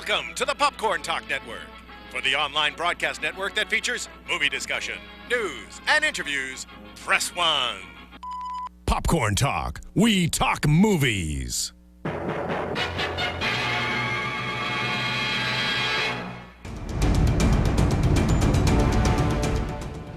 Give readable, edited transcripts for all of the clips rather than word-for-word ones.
Welcome to the PopcornTalk Network, for the online broadcast network that features movie discussion, news, and interviews. Press 1. Popcorn Talk. We talk movies.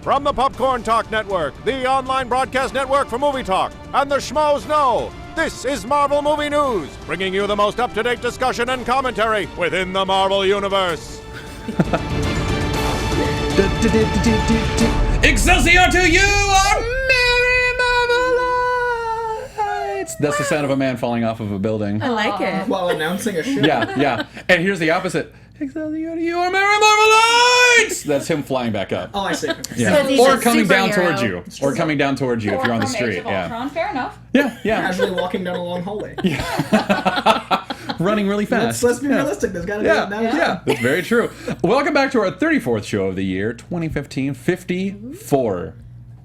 From the Popcorn Talk Network, the online broadcast network for movie talk, and the schmoes know, this is Marvel Movie News, bringing you the most up-to-date discussion and commentary within the Marvel Universe. Excelsior to you, our merry Marvelites! That's the sound of a man falling off of a building. I like it. While announcing a show. Yeah. And here's the opposite. Excelsior to you, our merry Marvelites! That's him flying back up. Oh, I see. Yeah. He's Or a coming down superhero. towards you. Or coming down towards you if you're on the street. Yeah. Fair enough. Yeah. Casually walking down a long hallway. Running really fast. Let's be realistic. There's got to be that now. Yeah, that's very true. Welcome back to our 34th show of the year, 2015. 54.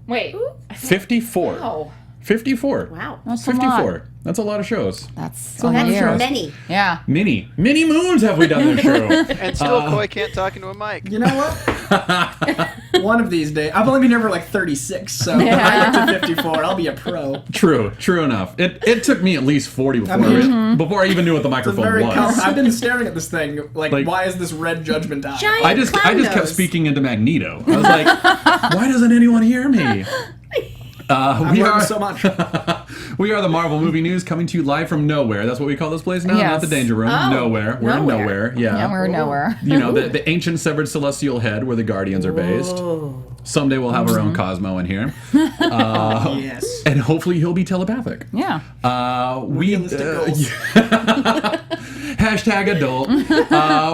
Wait. 54. Wow. 54. Wow. That's 54. That's a lot of shows. That's a lot of shows. Many. Yeah. Many moons have we done this show. And still Coy can't talk into a mic. You know what? One of these days. I've only been here for like 36, so when I get to 54, I'll be a pro. True enough. It took me at least 40 before I even knew what the microphone was. I've been staring at this thing, like why is this red judgment eye? Giant I just kept speaking into Magneto. I was like, why doesn't anyone hear me? I've learned so much. We are the Marvel Movie News, coming to you live from nowhere. That's what we call this place now, Yes. not the Danger Room. Oh, Nowhere. We're in nowhere. Yeah, we're nowhere. You know, the ancient severed celestial head where the Guardians are based. Someday we'll have our own Cosmo in here. Yes. And hopefully he'll be telepathic. Yeah. Realistic goals. Hashtag adult.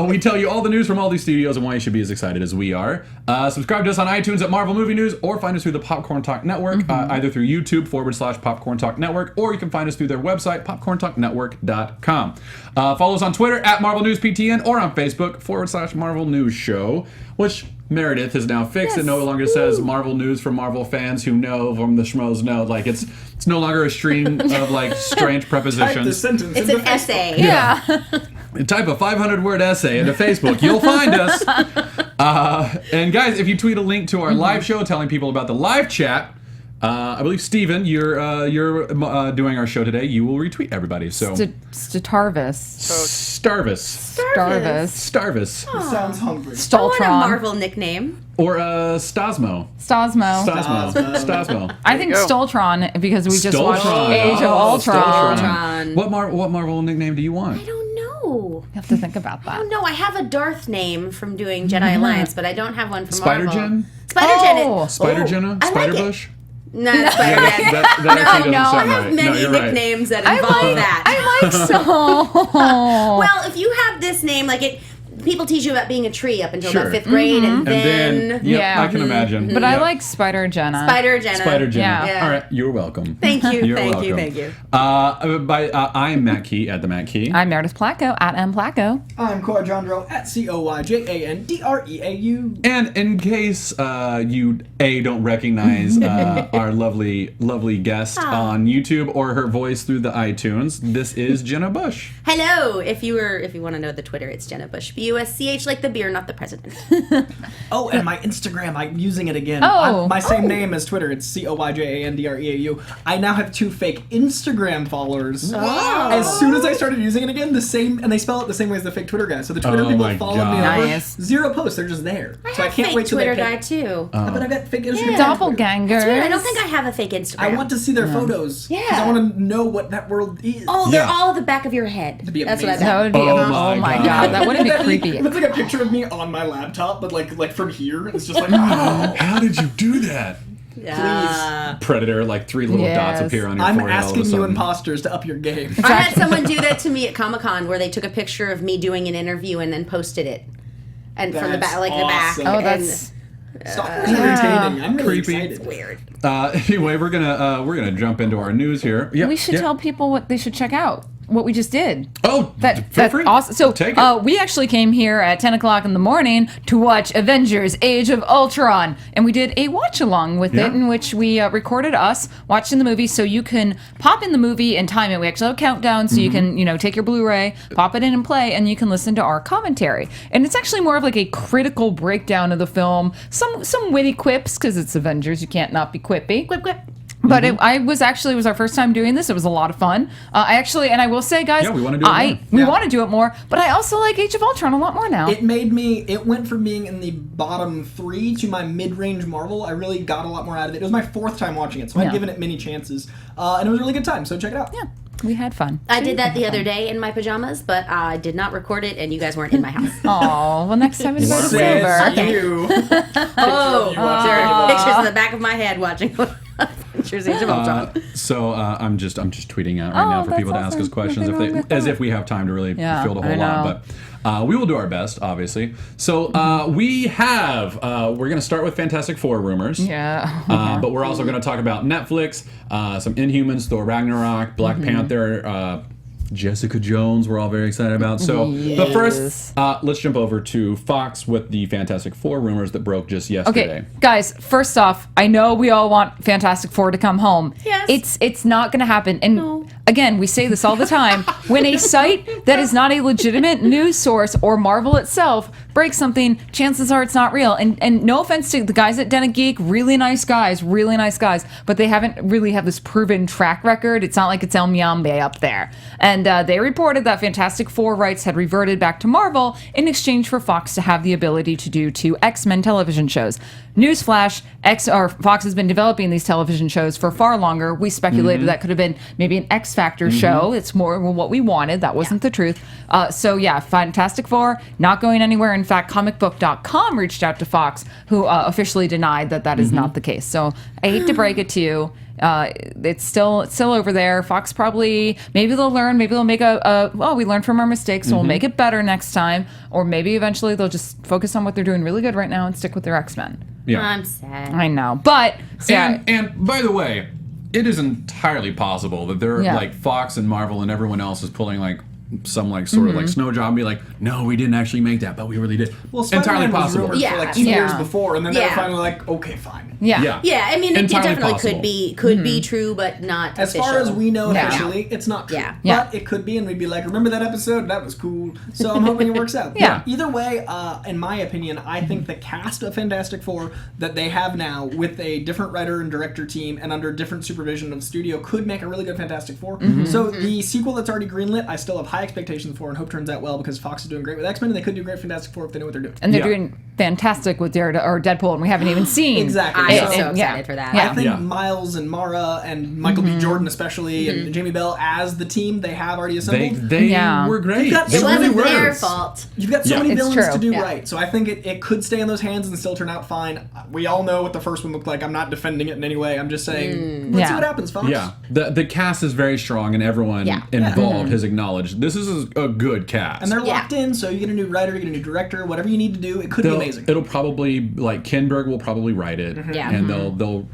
We tell you all the news from all these studios and why you should be as excited as we are. Subscribe to us on iTunes at Marvel Movie News, or find us through the Popcorn Talk Network, either through YouTube /Popcorn Talk Network, or you can find us through their website, popcorntalknetwork.com. Follow us on Twitter at Marvel News PTN, or on Facebook /Marvel News Show, which Meredith has now fixed. It no longer says Marvel News for Marvel fans who know from the schmoes know. Like it's no longer a stream of like strange prepositions. Type the sentence It's into an Facebook. essay. Yeah. Type a 500-word essay into Facebook. You'll find us. And guys, if you tweet a link to our live show telling people about the live chat, I believe Steven, you're doing our show today. You will retweet everybody. So Starvis. Starvis. It sounds hungry. I want a Stoltron. Marvel nickname. Or Stasmo. Stasmo. I think go. Stoltron, because we just watched Stoltron. Age of Ultron. Ultron. What Marvel nickname do you want? I don't know. You have to think about that. I don't know. I have a Darth name from doing Jedi Alliance, but I don't have one from Marvel. Spider-Gen? Spider-Gen. Spider-Jenna? I like Spider-Bush? No, not Spider-Gen. That actually doesn't I sound have right. many you're right. nicknames that involve that. I like so. Well, if you have this name, like it, people teach you about being a tree up until Sure. about 5th grade, and And then, Yeah. I can imagine. But I Yep. like Spider-Jenna. Spider-Jenna. Spider-Jenna. Yeah. All right, you're welcome. Thank you, You're thank welcome. you, thank you. I'm Matt Key at the Matt Key. I'm Meredith Placko at M Placko. I'm Coy Jandreau at CoyJandreau. And in case you don't recognize our lovely guest on YouTube or her voice through the iTunes, this is Jenna Bush. Hello. If you want to know the Twitter, it's Jenna Bush. BUSCH, like the beer, not the president. Oh, and my Instagram, I'm using it again. Oh. My same name as Twitter. It's CoyJandreau. I now have 2 fake Instagram followers. Wow. As soon as I started using it again, and they spell it the same way as the fake Twitter guy. So the Twitter people my follow God. me over. Nice. 0 posts, they're just there. So I have can't fake wait till Twitter they guy pick. too. But I got fake Instagram. Doppelgangers. Weird. I don't think I have a fake Instagram. I want to see their photos. Yeah. Because I want to know what that world is. Oh, they're Yeah. all at the back of your head. That'd be That's what I amazing. That got. would be. Oh my God. That wouldn't be creepy. It looks like a picture of me on my laptop, but like from here. It's just like, How did you do that? Predator, like 3 little dots Yes. appear on your I'm forehead all of a asking you sudden. imposters to up your game. I had someone do that to me at Comic-Con where they took a picture of me doing an interview and then posted it. And from the That's back, like the awesome. back. Oh, and that's Stalkers are entertaining. I'm really Creepy. excited. weird. Anyway, we're gonna jump into our news here. Yeah, we should tell people what they should check out. what we just did. Oh, feel That's free. awesome. So Take it. we actually came here at 10 o'clock in the morning to watch Avengers Age of Ultron. And we did a watch along with Yeah. it in which we recorded us watching the movie so you can pop in the movie and time it. We actually have a countdown so you can, take your Blu-ray, pop it in and play, and you can listen to our commentary. And it's actually more of like a critical breakdown of the film. Some witty quips, because it's Avengers. You can't not be quippy. Quip, quip. But it was our first time doing this. It was a lot of fun. And I will say, guys, Yeah, we wanna do it more. we want to do it more, but I also like Age of Ultron a lot more now. It went from being in the bottom 3 to my mid-range Marvel. I really got a lot more out of it. It was my 4th time watching it, so I'd given it many chances. And it was a really good time, so check it out. Yeah, we had fun. I did that the other day in my pajamas, but I did not record it, and you guys weren't in my house. Oh, well, next time it's go to Says Silver. you. Oh, watching there Age of are Ultron. pictures in the back of my head watching Adventures Age of Ultron. So I'm just tweeting out right now for that's people to ask us awesome. questions Nothing wrong with as that. if we have time to really Yeah, field a whole I lot. know. But we will do our best, obviously. So we have we're going to start with Fantastic Four rumors. Yeah. But we're also going to talk about Netflix, some Inhumans, Thor Ragnarok, Black Panther, Jessica Jones, we're all very excited about. So, but first, let's jump over to Fox with the Fantastic Four rumors that broke just yesterday. Okay, guys, first off, I know we all want Fantastic Four to come home. Yes. It's not going to happen. And again, we say this all the time. When a site that is not a legitimate news source or Marvel itself breaks something, chances are it's not real. And no offense to the guys at Den of Geek, really nice guys, but they haven't really have this proven track record. It's not like it's El Miambe up there. And they reported that Fantastic Four rights had reverted back to Marvel in exchange for Fox to have the ability to do 2 X-Men television shows. Newsflash, Fox has been developing these television shows for far longer. We speculated that could have been maybe an X Factor show. It's more what we wanted. That wasn't the truth. So yeah, Fantastic Four, not going anywhere. In fact, comicbook.com reached out to Fox, who officially denied that is not the case. So I hate to break it to you. It's still over there. Fox maybe they'll learn, maybe they'll make we learned from our mistakes, so we'll make it better next time, or maybe eventually they'll just focus on what they're doing really good right now and stick with their X-Men. Yeah. I'm sad. I know, but And by the way, it is entirely possible that they're like Fox and Marvel and everyone else is pulling like some like sort of like snow job and be like, no, we didn't actually make that, but we really did. Well, entirely Spider-Man was possible. rumored for like 2 Yeah. years before, and then they were Yeah. finally like, okay, fine. yeah. Yeah, I mean, it Entirely definitely possible. could be true, but not As official. far as we know Yeah. officially, it's not true. Yeah. Yeah. But it could be, and we'd be like, remember that episode? That was cool. So I'm hoping it works out. Yeah. Either way, in my opinion, I think the cast of Fantastic Four that they have now, with a different writer and director team and under different supervision of the studio, could make a really good Fantastic Four. So the sequel that's already greenlit, I still have high expectations for and hope turns out well, because Fox is doing great with X-Men, and they could do great Fantastic Four if they know what they're doing. And they're Yeah. doing fantastic with Daredevil or Deadpool, and we haven't even seen. Exactly. I'm So- so excited yeah. for that. Yeah. I think Yeah. Miles and Mara and Michael B. Jordan especially and Jamie Bell as the team they have already assembled. They Yeah. were great. You've got They It so really wasn't were. their fault. You've got so Yeah. many It's villains true. to do Yeah. right, so I think it could stay in those hands and still turn out fine. We all know what the first one looked like. I'm not defending it in any way. I'm just saying, let's see Yeah. what happens, Fox. Yeah, the cast is very strong, and everyone Yeah. involved has acknowledged this is a good cast. And they're Yeah. locked in, so you get a new writer, you get a new director, whatever you need to do, it could be amazing. It'll probably like Kinberg will probably write it, Yeah. and they'll.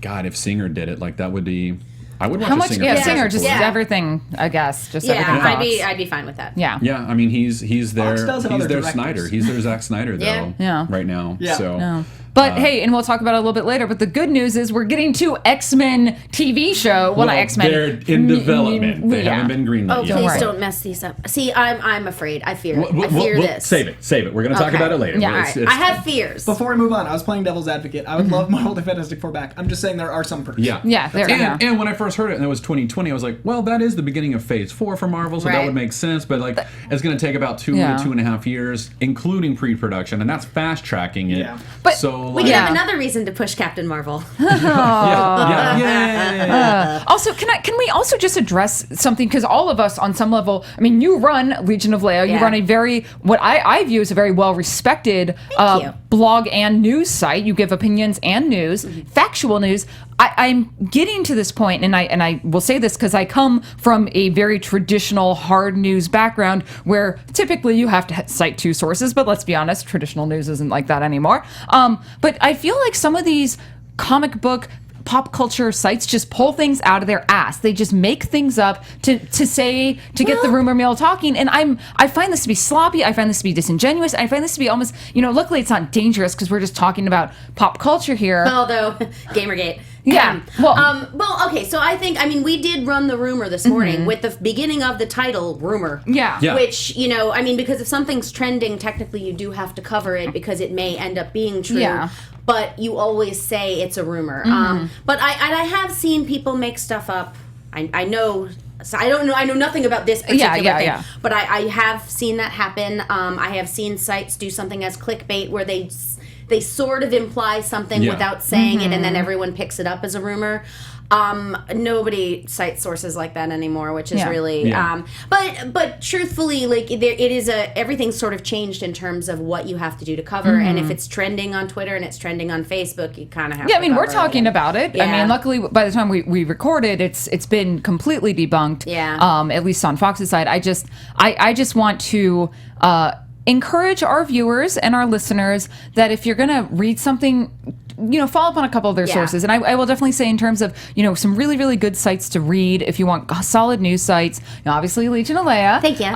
God, if Singer did it, like that would be. I would watch How a much? Singer. Yeah, Fantastic Singer, just Four. Yeah. everything. I guess, just Yeah, everything. Fox. I'd be fine with that. Yeah. Yeah, I mean he's their does have he's other their directors. Snyder. He's their Zack Snyder though. Yeah. Yeah. Right now. Yeah. So. No. But hey, and we'll talk about it a little bit later. But the good news is we're getting 2 X-Men TV show. Well, not X-Men. They're in development. They yeah. haven't been greenlit Oh, yet. please worry. don't mess these up. See, I'm afraid. I fear We'll this. Save it. We're gonna talk Okay. about it later. Yeah, But all it's- right. it's- I have fears. Before we move on, I was playing devil's advocate. I would love Marvel to Fantastic Four back. I'm just saying there are some perks. Yeah. Yeah, there we go. And when I first heard it, and it was 2020, I was like, well, that is the beginning of Phase 4 for Marvel, so that Right. would make sense. But like, it's going to take about 2 Yeah. to 2.5 years, including pre-production, and that's fast tracking it. Yeah. But so we like, can Yeah. have another reason to push Captain Marvel. yeah. Also, can we also just address something? Because all of us, on some level, I mean, you run Legion of Leo. You Yeah. run a very, what I view as a very well-respected Thank you. blog and news site. You give opinions and news, factual news. I'm getting to this point, and I will say this because I come from a very traditional hard news background where typically you have to cite 2 sources, but let's be honest, traditional news isn't like that anymore. But I feel like some of these comic book pop culture sites just pull things out of their ass. They just make things up to get the rumor mill talking. And I find this to be sloppy. I find this to be disingenuous. I find this to be almost, luckily it's not dangerous because we're just talking about pop culture here. Although, Gamergate. Yeah. Well, okay. So we did run the rumor this morning with the beginning of the title, rumor. Yeah. Which, because if something's trending, technically you do have to cover it because it may end up being true. Yeah. But you always say it's a rumor. But I have seen people make stuff up. I know. So I don't know. I know nothing about this particular thing. Yeah. But I have seen that happen. I have seen sites do something as clickbait where they sort of imply something without saying it, and then everyone picks it up as a rumor. Nobody cites sources like that anymore, which is really. But truthfully, everything's sort of changed in terms of what you have to do to cover, and if it's trending on Twitter and it's trending on Facebook, you kind of have. to we're talking about it. Yeah. Luckily, by the time we recorded, it's been completely debunked. Yeah. At least on Fox's side, I just want to. Encourage our viewers and our listeners that if you're going to read something, follow up on a couple of their sources. And I will definitely say in terms of, some really, really good sites to read if you want solid news sites. Obviously, Legion of Leia. Thank you.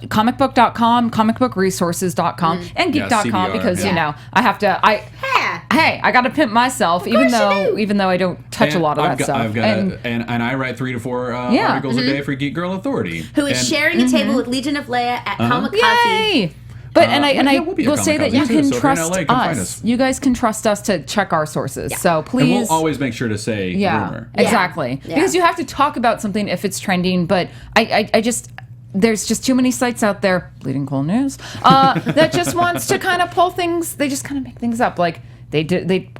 Comicbook.com, comicbookresources.com, and geek.com CBR, because, I have to... I got to pimp myself, even though I don't touch a lot of that stuff. And I write 3 to 4 articles a day for Geek Girl Authority, who is sharing a table with Legion of Leia at Kamikaze. Yay! But I we'll be at will say that you Kamikaze can too, so if you're in trust LA, come find us. us. You guys can trust us to check our sources. So please. And we'll always make sure to say rumor. Exactly. Yeah. Because you have to talk about something if it's trending. But I just there's just too many sites out there, Bleeding Cool News, that just wants to kind of pull things. They just kind of make things up. Like they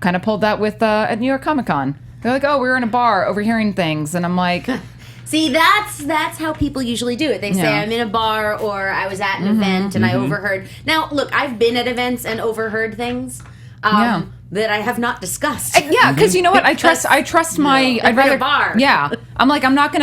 kind of pulled that with at New York Comic Con. They're like, oh, we were in a bar overhearing things, and I'm like. See, that's how people usually do it. They say, I'm in a bar or I was at an event and I overheard. Now, look, I've been at events and overheard things that I have not discussed. Because you know what? I trust my. I'd rather a bar. Yeah, I'm like I'm not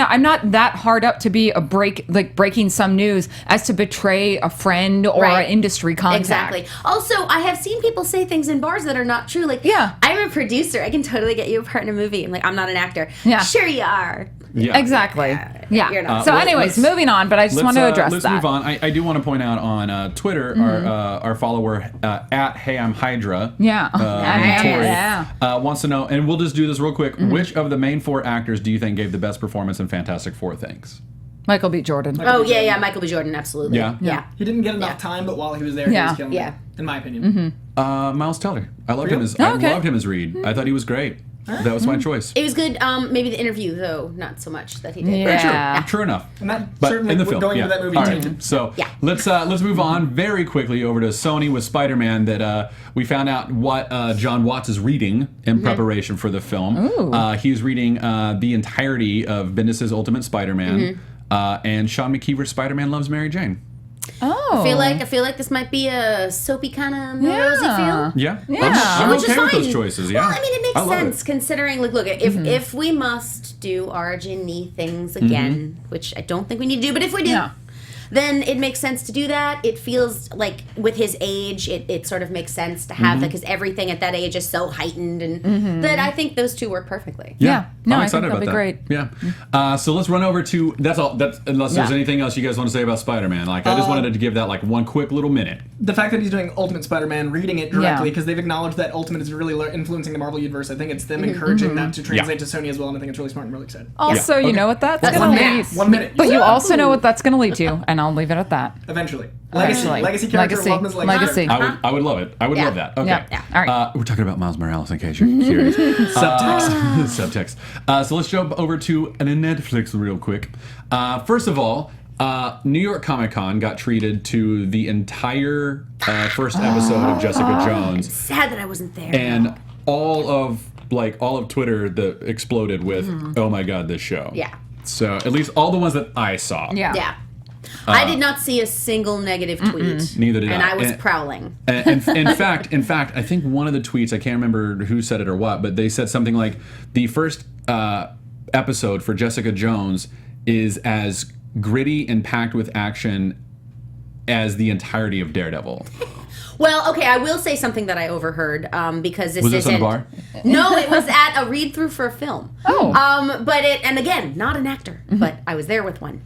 that hard up to be breaking some news as to betray a friend or an industry contact. Exactly. Also, I have seen people say things in bars that are not true. Like, I'm a producer. I can totally get you a part in a movie. I'm like, I'm not an actor. Yeah. Sure you are. Yeah. Exactly. Yeah. You're not. So, anyways, moving on. But I just want to address let's that. Let's move on. I do want to point out on Twitter, our follower at Hey I'm Hydra. Tori, wants to know, and we'll just do this real quick. Which of the main 4 actors do you think gave the best performance in Fantastic Four things? Michael B. Jordan. Michael B. Jordan, absolutely. Yeah. He didn't get enough time, but while he was there, he was killing it, in my opinion. Miles Teller. I loved him as Reed. I thought he was great. That was my choice. It was good. Maybe the interview, though, not so much that he did. Yeah. True enough. And that But certainly in the film, going into that movie All too. right. So let's move on very quickly over to Sony with Spider-Man. That we found out what John Watts is reading in preparation for the film. He's reading the entirety of Bendis' Ultimate Spider-Man, and Sean McKeever's Spider-Man Loves Mary Jane. Oh. I feel like this might be a soapy kind of rosy feel. Yeah. I'm Which is okay with fine. those choices. Yeah. Well, I mean, it makes sense it. considering, look, if we must do origin-y things again, which I don't think we need to do, but if we do, then it makes sense to do that. It feels like with his age, it sort of makes sense to have that because everything at that age is so heightened, and that I think those two work perfectly. Yeah. No, I'm I think excited that'll be about great. Yeah. So let's run over to unless there's anything else you guys want to say about Spider-Man. Like I just wanted to give that like one quick little minute. The fact that he's doing Ultimate Spider-Man, reading it directly, because they've acknowledged that Ultimate is really influencing the Marvel Universe. I think it's them encouraging that to translate to Sony as well, and I think it's really smart and really excited. Also, you know what that's going to lead. 1 minute. But you also know what that's going to lead to, and I'll leave it at that. Legacy Legacy. character, love his legacy. I would love it. I would love that. Okay. Yeah. All right. We're talking about Miles Morales, in case you're curious. Subtext. So let's jump over to Netflix real quick. First of all, New York Comic Con got treated to the entire first episode of Jessica Jones. Sad that I wasn't there. And all of Twitter exploded with, oh my god, this show. Yeah. So at least all the ones that I saw. Yeah. I did not see a single negative tweet. Neither did I. And I was prowling. And in fact, I think one of the tweets, I can't remember who said it or what, but they said something like the first episode for Jessica Jones is as gritty and packed with action as the entirety of Daredevil. Well, okay, I will say something that I overheard because this Was this in a isn't. bar? No, it was at a read-through for a film. Oh. But and again, not an actor, but I was there with one.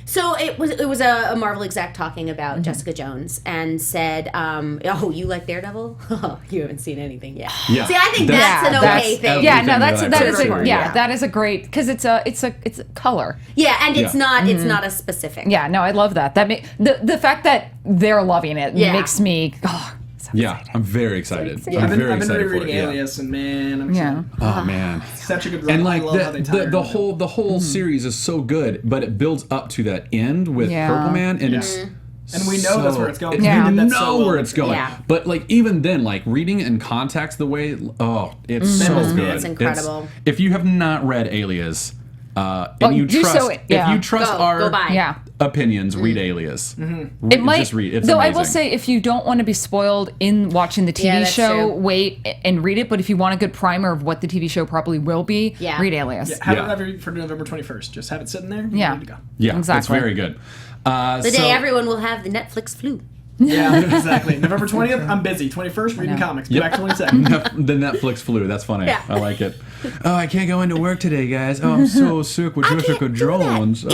So it was a Marvel exec talking about Jessica Jones and said, "Oh, you like Daredevil? You haven't seen anything yet." Yeah. See, I think that's an okay thing. Yeah, no, Everything that is a Yeah. that is a great because it's a color. Yeah, and it's Yeah. not a specific. Yeah, no, I love that. The fact that they're loving it makes me. Oh, so Yeah, excited. I'm very excited. excited. I'm I've very been excited for rereading it. Alias, and man, I'm Yeah. Oh man. such a good run. And like I love how they tie the everything. whole series is so good, but it builds up to that end with Yeah. Purple Man, and it's And we know that's where it's going. Yeah. They You did that so know well. where it's going. Yeah. But like even then, like reading in context the way it's so good. It's incredible. If you have not read Alias, and you do trust so, if you trust Go our buy. Yeah. opinions, read Alias. It might. just read. It's though amazing. I will say, if you don't want to be spoiled in watching the TV Yeah, that's show, true. wait and read it. But if you want a good primer of what the TV show probably will be, Yeah. read Alias. Yeah, have Yeah. it ready for November 21st. Just have it sitting there. Yeah. Ready to go. Yeah, Exactly. it's very good. The day everyone will have the Netflix flu. Yeah, exactly. November 20th, I'm busy. 21st, reading comics. Be back 22nd. The Netflix flu. That's funny. Yeah. I like it. Oh, I can't go into work today, guys. Oh, I'm so sick with Jessica can't do that. Jones.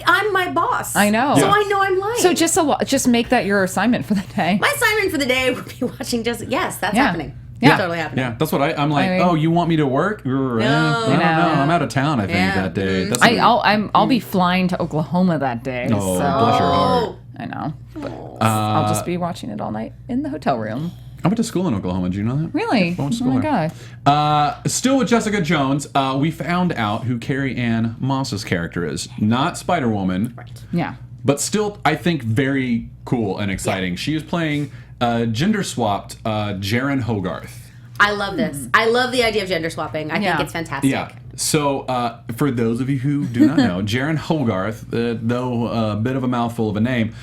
I'm my boss. I know. So Yeah. I know I'm lying. So just make that your assignment for the day. my assignment for the day would be watching Jessica. Yes, that's Yeah. happening. Yeah. That's totally happening. Yeah, that's what I'm like. I mean- Oh, you want me to work? I don't know. I'm out of town. I think Yeah. that day. That's I'll be flying to Oklahoma that day. Oh, so bless your heart. I know. But I'll just be watching it all night in the hotel room. I went to school in Oklahoma. Did you know that? Really? I went to Oh school my there. god. Still with Jessica Jones, we found out who Carrie Ann Moss's character is. Not Spider-Woman, Yeah. but still, I think, very cool and exciting. She is playing gender-swapped Jaren Hogarth. I love this. I love the idea of gender swapping. I Yeah. think it's fantastic. Yeah. So, for those of you who do not know, Jaren Hogarth, though a bit of a mouthful of a name,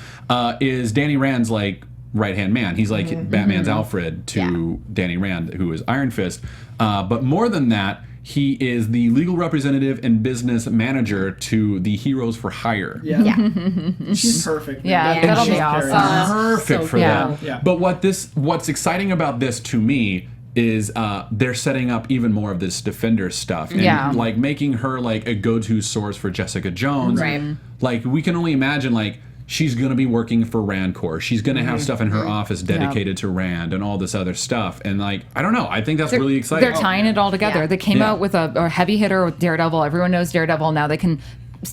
is Danny Rand's like right-hand man. He's like Batman's Alfred to Danny Rand, who is Iron Fist. But more than that, he is the legal representative and business manager to the Heroes for Hire. Yeah. She's perfect. man. Yeah, that'll be She's awesome. Perfect So for cool. that. Yeah. But what's exciting about this to me is they're setting up even more of this Defender stuff and Yeah. like making her like a go-to source for Jessica Jones. Right. Like we can only imagine like she's going to be working for Rand Corps. She's going to have stuff in her office dedicated to Rand and all this other stuff. And like I don't know, I think that's really exciting. They're tying it all together. Yeah. They came Yeah. out with a heavy hitter with Daredevil. Everyone knows Daredevil. Now they can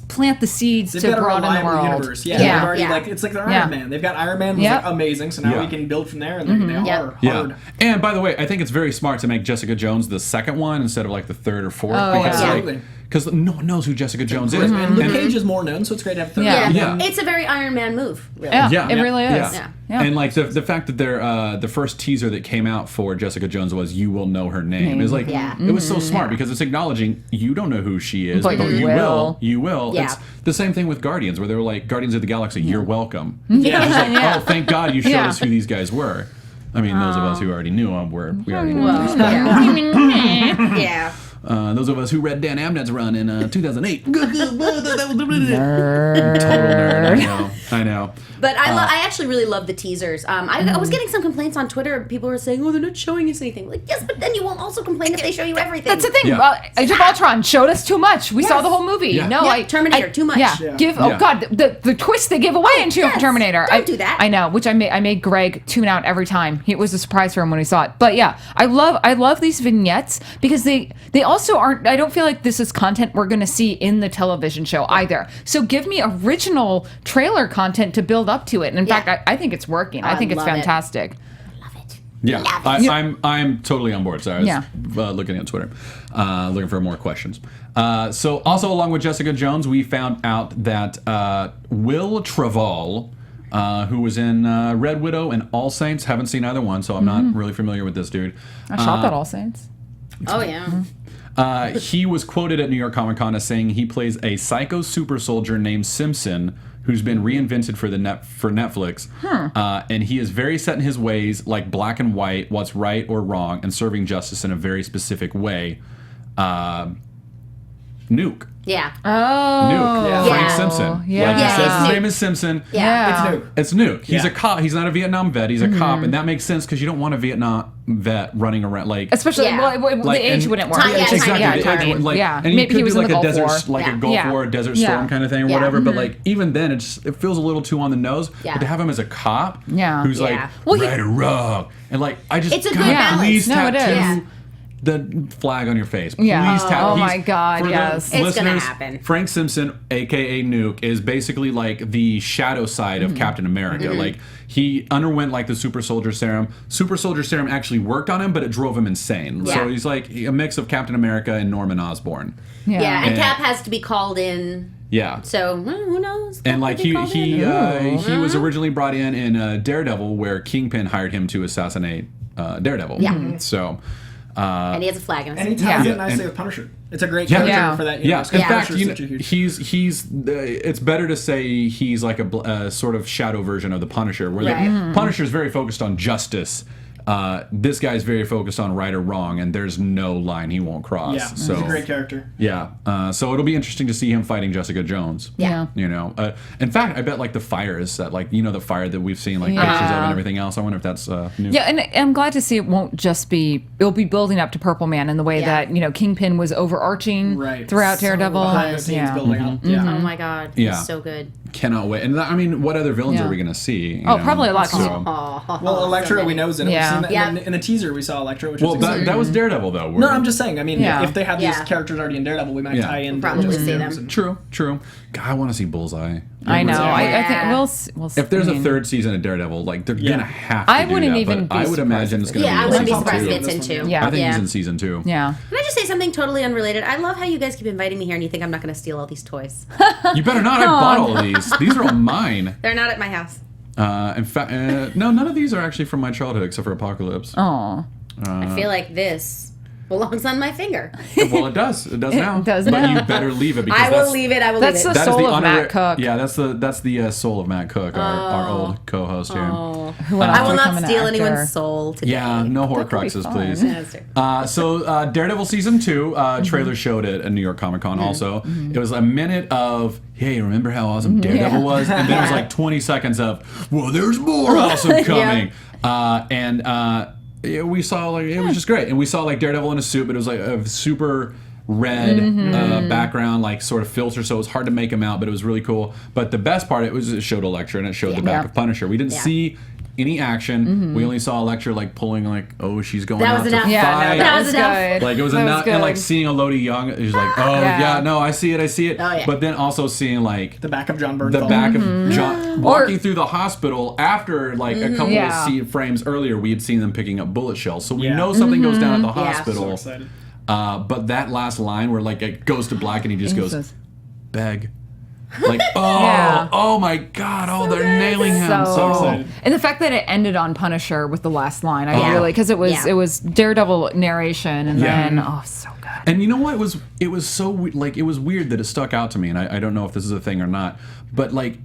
plant the seeds They've to got a broaden the reliable world. universe. Yeah, Yeah. they've already, Yeah. like it's like their Yeah. Iron Man. They've got Iron Man was Yep. like amazing, so now Yeah. we can build from there, and they are Yep. hard. And by the way, I think it's very smart to make Jessica Jones the second one instead of like the third or fourth. Oh, yeah. Absolutely. Because no one knows who Jessica Jones is. And Luke And- Cage is more known, so it's great to have third. Yeah. Yeah. Yeah. It's a very Iron Man move. Really. Yeah, it really is. Yeah. Yeah. And like the fact that they're the first teaser that came out for Jessica Jones was "You will know her name." It was like Yeah. it was so smart because it's acknowledging you don't know who she is, But you will. You will. Yeah. It's the same thing with Guardians, where they were like Guardians of the Galaxy, you're welcome. Yeah. It's like, Yeah. oh, thank God you showed Yeah. us who these guys were. I mean, those of us who already knew them we already knew Well, them. yeah. Yeah. Those of us who read Dan Abnett's run in 2008. Nerd. Total nerd. I know. But I actually really love the teasers. I was getting some complaints on Twitter. People were saying, "Oh, they're not showing us anything." Like, yes, but then you won't also complain if they show you everything. That's the thing. Yeah. Age of Ultron showed us too much. We saw the whole movie. Yeah. No, Yeah, Terminator, too much. Yeah. Yeah. Give. Yeah. Oh God, the twist they give away in yes. Terminator. Don't do that. I know. Which I made Greg tune out every time. It was a surprise for him when he saw it. But yeah, I love these vignettes because they also aren't. I don't feel like this is content we're going to see in the television show either. So give me original trailer content to build up to it. And in Yeah. fact, I think it's working. I I think it's love it. fantastic. Yeah, I'm totally on board. Sorry, I was looking at Twitter, looking for more questions. So also along with Jessica Jones, we found out that Will Trevall, who was in Red Widow and All Saints, haven't seen either one, so I'm not really familiar with this dude. I shot that All Saints. Oh yeah. He was quoted at New York Comic Con as saying he plays a psycho super soldier named Simpson, who's been reinvented for Netflix, and he is very set in his ways, like black and white, what's right or wrong, and serving justice in a very specific way. Nuke. Yeah. Oh. Nuke. Yeah. Frank Yeah. Simpson. Yeah. Like he Yeah. says his name is Simpson. Yeah. It's Nuke. It's Nuke. He's Yeah. a cop. He's not a Vietnam vet. He's a cop, and that makes sense because you don't want a Vietnam vet running around like. Especially Yeah. the age and- wouldn't work. Time- yeah, Exactly. time- the time. edge would, like, Yeah. And you Maybe could he was do in like the a Gulf desert, War. like Yeah. a Gulf Yeah. War, desert Yeah. storm kind of thing, or Yeah. whatever. But like even then, it feels a little too on the nose. Yeah. But to have him as a cop, Yeah. who's like Yeah. Well, right or wrong, and like I just It's a God, good balance. please No, it tattoo is. Yeah. the flag on your face. Please Yeah. tattoo. Oh he's- my God, for the yes. It's gonna listeners, happen. Frank Simpson, aka Nuke, is basically like the shadow side of Captain America. Like he underwent like the super soldier serum. Super soldier serum actually worked on him, but it drove him insane. Yeah. So he's like a mix of Captain America and Norman Osborn. Yeah, and And- Cap has to be called in. Yeah. So who knows? And Cap like could be called in. he was originally brought in Daredevil, where Kingpin hired him to assassinate Daredevil. Yeah. So. And he has a flag in his And he hand. ties Yeah. it nicely And- with Punisher. It's a great Yeah. character Yeah. for that. Yeah, Universe, in 'cause fact, Punisher's such a huge. he's it's better to say he's like a sort of shadow version of the Punisher, where Right. the Punisher is very focused on justice. This guy's very focused on right or wrong, and there's no line he won't cross. Yeah, so he's a great character. yeah, so it'll be interesting to see him fighting Jessica Jones. Yeah. You know, in fact, I bet like the fire is set, like the fire that we've seen like pictures of and everything else. I wonder if that's new. Yeah, and I'm glad to see it won't just be. It'll be building up to Purple Man in the way Yeah. that Kingpin was overarching Right. throughout So Daredevil. behind the scenes Yeah. building up. Yeah. Oh my god. Yeah. He's so good. Cannot wait. And I mean, what other villains Yeah. are we gonna see? Oh, probably a lot, 'cause So, Well, Electra, we know. know is in it. Yeah. We've seen Yeah. that in the teaser, we saw Electra, which well, was exciting. that was Daredevil though. No, I'm just saying. I mean, Yeah. if they have these Yeah. characters already in Daredevil, we might Yeah. tie in. We'll probably Jessica see Jones them. and- True. God, I want to see Bullseye. I know. I think Yeah. we'll see. If there's I a mean, third season of Daredevil, like they're Yeah. gonna have to I do wouldn't that, even but be I would surprised imagine if it's they gonna Yeah, I be wouldn't be season surprised two. if it's in two. Yeah. I think yeah. he's in season 2. Yeah. Can I just say something totally unrelated? I love how you guys keep inviting me here and you think I'm not going to steal all these toys. You better not. I bought all of these. These are all mine. They're not at my house. In fact, no, none of these are actually from my childhood except for Apocalypse. Oh. I feel like this belongs on my finger. Well, it does. It does now. does but now. you better leave it because I will that's, leave it. I will That's leave the it. that is soul the of Matt Cook. Yeah, that's the soul of Matt Cook, our old co-host here. Who went on I to will become not an steal actor. anyone's soul today. Yeah, no That could be Horcruxes, fun. please. Yeah, that's true. So Daredevil season 2 trailer showed it at New York Comic Con. Also, it was a minute of hey, remember how awesome Daredevil was, and then it was like 20 seconds of well, there's more awesome coming, and we saw like it was just great, and we saw like Daredevil in a suit, but it was like a super red background, like sort of filter, so it was hard to make him out, but it was really cool. But the best part, it showed Elektra and it showed the back Yeah. of Punisher. We didn't Yeah. see any action. We only saw Elektra like pulling like, oh, she's going That out was to enough. Yeah, fight. no, That that was was enough. good. Like it was That enough, and like good. seeing Elodie Young, it was like, oh Yeah. yeah, no, I see it. Oh, yeah. But then also seeing like The back of John the Bernthal. back of John walking through the hospital after like a couple Yeah. of frames earlier, we had seen them picking up bullet shells, so we Yeah. know something goes down at the Yeah. hospital. So excited. But that last line where like it goes to black and he just He goes, says- beg. Like, oh, Yeah. oh my God, oh, they're nailing him. So excited. And the fact that it ended on Punisher with the last line, I Yeah. really, because it was Yeah. it was Daredevil narration, and Yeah. then so good. And you know what? It was so like it was weird that it stuck out to me, and I don't know if this is a thing or not, but like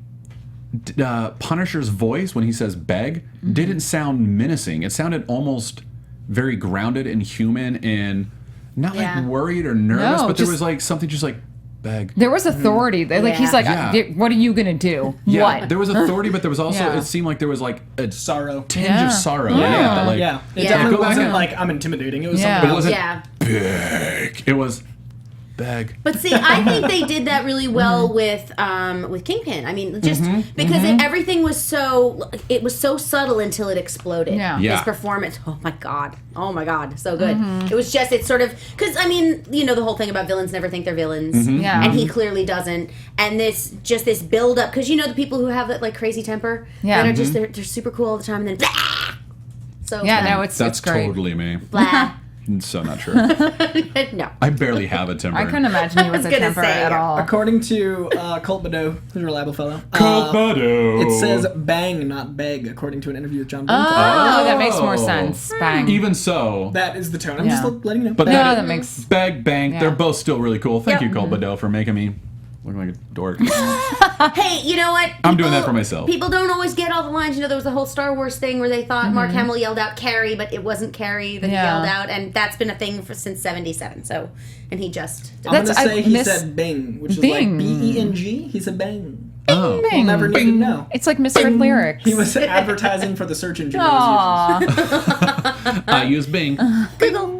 Punisher's voice when he says "beg" didn't sound menacing. It sounded almost very grounded and human, and not Yeah. like worried or nervous, No, but there just- was like something just like beg. There was authority. Like he's like, Yeah. "What are you gonna do? Yeah, What?" there was authority, but there was also Yeah. it seemed like there was like a Sorrow. tinge Yeah. of sorrow. Yeah. that, like, Yeah. It Yeah. definitely Go back wasn't and- like I'm intimidating. It was Yeah. something It else. wasn't Yeah. big. It was beg. But see, I think they did that really well with Kingpin. I mean, just because everything was it was so subtle until it exploded. Yeah. Yeah. His performance, oh my god, so good. It was just it's sort of because I mean the whole thing about villains never think they're villains, Yeah. and he clearly doesn't. And this build up because the people who have that like crazy temper, Yeah. that are just they're super cool all the time, and then blah! So Yeah, blah, no, it's That's great. totally me. blah. So not true. No. I barely have a temper. I couldn't imagine he was a gonna temper say, at all. According to Colt Badeau, who's a reliable fellow, Colbado. it says bang, not beg, according to an interview with John Bernthal. Oh, that makes more sense. Bang. Even so, That is the tone. I'm Yeah. just letting you know. but No, that, that makes- beg bang. Yeah. They're both still really cool. Thank Yep. you, Colbado, for making me Looking like a dork. Hey, you know what? I'm doing that for myself. People don't always get all the lines. You know, there was the whole Star Wars thing where they thought Mark Hamill yelled out Carrie, but it wasn't Carrie that he yelled out, and that's been a thing since '77. So, and he just. I'm gonna say he said Bing, which is like B-E-N-G. He said Bang. Oh. We'll never need to know. It's like misread lyrics. He was advertising for the search engine. I use Bing. Google.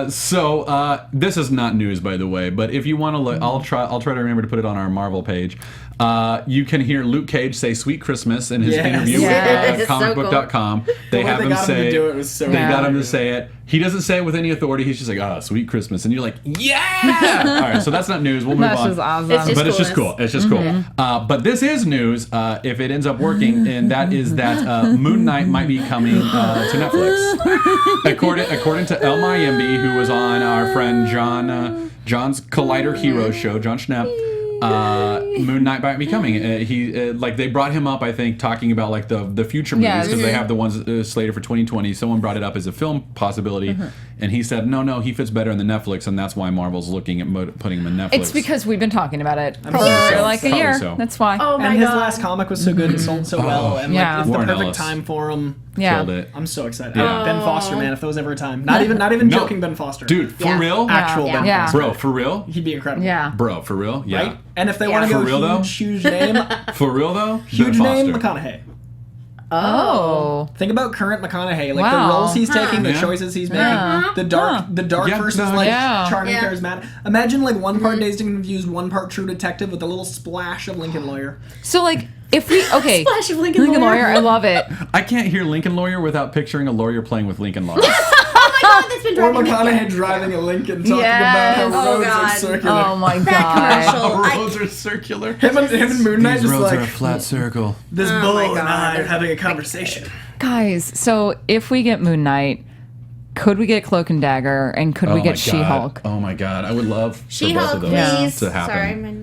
So this is not news, by the way, but if you want to look, I'll try to remember to put it on our Marvel page. You can hear Luke Cage say "Sweet Christmas" in his interview with comicbook.com. They have him say they got him to say it. He doesn't say it with any authority. He's just like, "Sweet Christmas," and you're like, "Yeah!" All right, so that's not news. We'll move on. That's just awesome. It's just cool. It's just cool. But this is news if it ends up working, and that is that Moon Knight might be coming to Netflix. According to El Mayimbe, who was on our friend John's Collider Heroes show, John Schnepp. Moon Knight might be coming. They brought him up, I think, talking about like the future movies because they have the ones slated for 2020. Someone brought it up as a film possibility, and he said, no, he fits better in the Netflix, and that's why Marvel's looking at putting him in Netflix. It's because we've been talking about it for like a Probably year. so. That's why. Oh my And his God. last comic was so good and sold so well, and like it's the Warren perfect Ellis. time for him. Killed it. I'm so excited. Yeah. Ben Foster, man, if there was ever a time. Not even joking, Ben Foster. Dude, for real? Actual Ben Yeah. Foster. Bro, for real? He'd be incredible. Yeah. Bro, for real? Yeah. Right? And if they want to For go real, though? huge name, For real though? huge Ben name, Foster. McConaughey. Oh. Think about current McConaughey, like Wow. the roles he's taking, the Yeah. choices he's making, the dark Yeah, versus no, like yeah. charming, Yeah. charismatic. Imagine like one part Dazed and Confused, one part True Detective with a little splash of Lincoln Lawyer. So like if we Splash of Lincoln Lawyer. I love it. I can't hear Lincoln Lawyer without picturing a lawyer playing with Lincoln Lawyer. Oh my God, that's been Or driving me. McConaughey driving a Lincoln, talking Yes. about how Oh, roads are God. circular. Oh my That god. commercial. Roads are circular. Him and Moon Knight just like flat circle. this Oh, bull my and I God. are having a conversation. Guys, so if we get Moon Knight, could we get Cloak and Dagger, and could we get She-Hulk? Oh my god, I would love for both She-Hulk, of those please. to happen. Sorry, my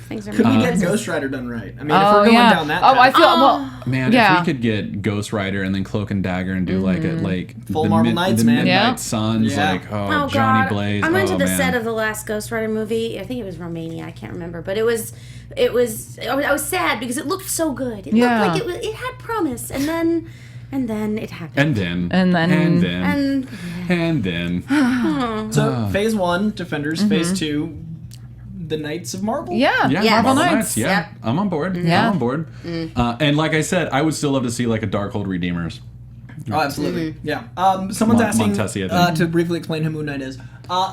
things are Could we get moving. Ghost Rider done right? I mean, if Oh we're going yeah. down that Oh, I path. feel well. Man, Yeah. if we could get Ghost Rider and then Cloak and Dagger and do like Full Marvel Knights, man. Midnight Yeah. Suns, Yeah. like Oh Johnny God! Blaze. I went to the man. set of the last Ghost Rider movie. I think it was Romania. I can't remember, but it was. I was sad because it looked so good. It Yeah. looked like it had promise, and then it happened. And then. And then- And So phase 1, Defenders. Phase 2, the Knights of Marvel. Yeah. Yeah, Yes. Marvel Nights. Knights. Yeah, Yep. I'm on board. Yeah. I'm on board. And like I said, I would still love to see like a Darkhold Redeemers. Oh, absolutely. Yeah. Someone's asking Montesi, I think. to briefly explain who Moon Knight is.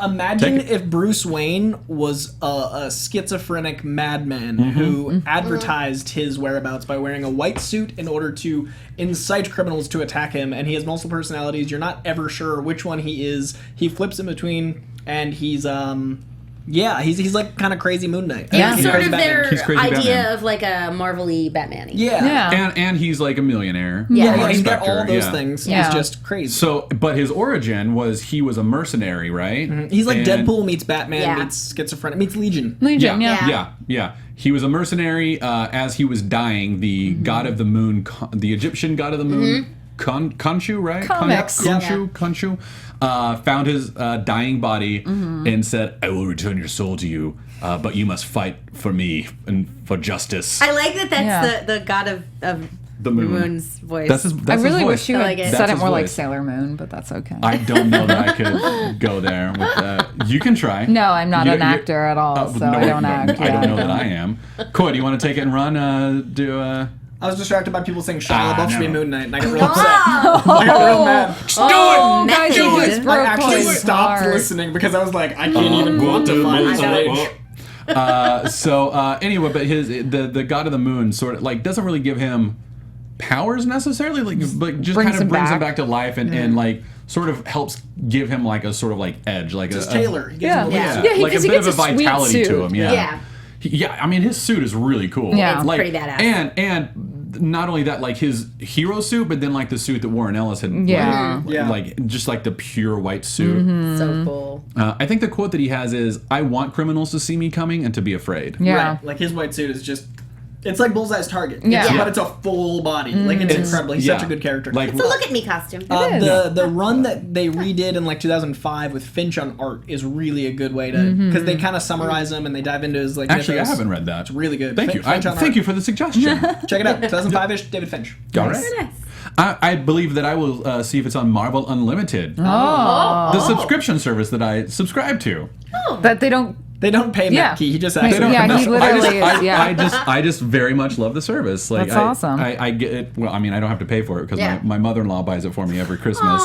Imagine Take it. if Bruce Wayne was a schizophrenic madman who advertised his whereabouts by wearing a white suit in order to incite criminals to attack him, and he has multiple personalities. You're not ever sure which one he is. He flips in between, and he's he's like kind of crazy Moon Knight. Yeah. it's He's sort crazy of Batman. their He's crazy idea Batman. of like a Marvel-y Batman-y. Yeah. And he's like a millionaire. Yeah, he's Spectre, got all those yeah. things. Yeah. He's just crazy. So, but his origin was he was a mercenary, right? He's like And- Deadpool meets Batman Yeah. meets schizophrenic meets Legion. Legion. Yeah, Yeah. yeah. He was a mercenary. As he was dying, the god of the moon, the Egyptian god of the moon, Khonshu, right? Comics. Khonshu, found his dying body and said, "I will return your soul to you, but you must fight for me and for justice." I like that. That's Yeah. the god of The moon. Moon's voice. That's his. I That's really his wish voice. you I had like it. said That's it his more like voice. Sailor Moon, but that's okay. I don't know that I could go there with that. You can try. No, I'm not an You're- actor at all, so I don't act. I don't yeah. know that I am. Coy, do you want to take it and run? I was distracted by people saying Shia LaBeouf should be no. Moon Knight, and I got real upset. I got real mad. Oh, guys, Do you it. just I broke actually Coy's stopped heart. listening because I was like, I can't even quantify his rage. So anyway, but the god of the moon sort of like doesn't really give him powers necessarily, like but just Brings kind of him brings him back. back to life and like sort of helps give him like a sort of like edge, like Just a Taylor. He gives Yeah. him a Yeah. little- Yeah, he- like a 'cause he bit of a gets a sweet vitality to suit. him. Yeah. Yeah. Yeah, I mean his suit is really cool. Yeah. It's like, pretty badass. And not only that, like his hero suit, but then like the suit that Warren Ellis had. Yeah. Like just like the pure white suit. so cool. I think the quote that he has is, "I want criminals to see me coming and to be afraid." Yeah. Right. Like his white suit is just It's like Bullseye's target. Yeah. But it's a full body. Like, it's incredible. He's such a good character. Like, It's a look at me costume. The run that they redid in like 2005 with Finch on art is really a good way to, because they kind of summarize him and they dive into his like. Actually, mythos. I haven't read that. It's really good. Thank you. Finch on Thank art. you for the suggestion. Check it out. 2005-ish, David Finch. All right. I believe that I will see if it's on Marvel Unlimited, the subscription service that I subscribe to. That they don't. They don't pay Matt Key. He just acts. They don't. Yeah, no, he literally is. Yeah. I just very much love the service. Like, That's awesome. I get it. Well, I mean, I don't have to pay for it because my mother-in-law buys it for me every Christmas.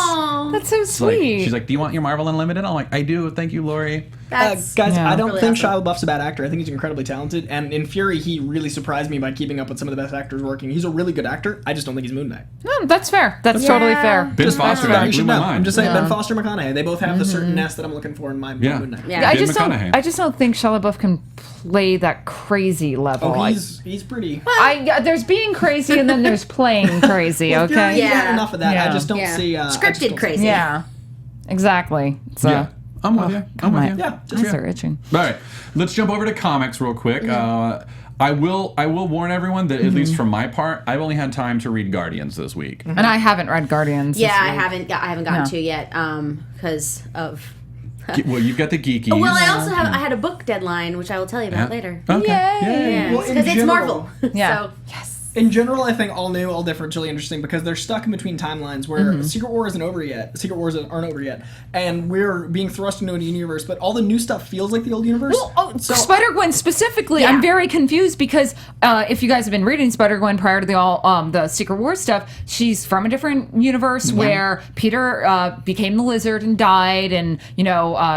That's so It's like, sweet. she's like, "Do you want your Marvel Unlimited?" I'm like, "I do. Thank you, Lori." Guys, Yeah. I don't Really think awesome. Shia LaBeouf's a bad actor. I think he's incredibly talented. And in Fury, he really surprised me by keeping up with some of the best actors working. He's a really good actor. I just don't think he's Moon Knight. No, that's fair. That's totally fair. Ben Just Foster fair. guy You blew should my know. mind. I'm just saying, Yeah. Ben Foster, McConaughey. They both have the certain nest that I'm looking for in my Moon Knight. Yeah. I Ben just McConaughey. don't think Shia LaBeouf can play that crazy level. Oh, he's pretty. There's being crazy and then there's playing crazy. Fury, Okay. you got enough of that. Yeah. I just don't Yeah. see I just don't Scripted see- crazy. Yeah. Exactly. So, Yeah, I'm with you. I'm with you. Yeah, eyes are itching. All right, let's jump over to comics real quick. I will warn everyone that at least from my part, I've only had time to read Guardians this week. And I haven't read Guardians. Yeah, this I week. haven't gotten No. to yet because of. Well, you've got the geekies. Well, I also I had a book deadline, which I will tell you about later. Okay. Yay. Yeah, Well, in because it's general- Marvel. Yeah. So, Yes. In general, I think all new, all different is really interesting because they're stuck in between timelines where Secret War isn't over yet. Secret Wars aren't over yet, and we're being thrust into a new universe. But all the new stuff feels like the old universe. So Spider-Gwen specifically, Yeah. I'm very confused because if you guys have been reading Spider-Gwen prior to the Secret War stuff, she's from a different universe where Peter became the Lizard and died, and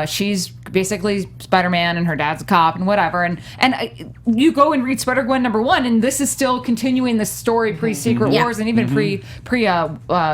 she's basically Spider-Man and her dad's a cop and whatever. And you go and read Spider-Gwen #1, and this is still continuing the story pre-Secret Yeah. Wars and even pre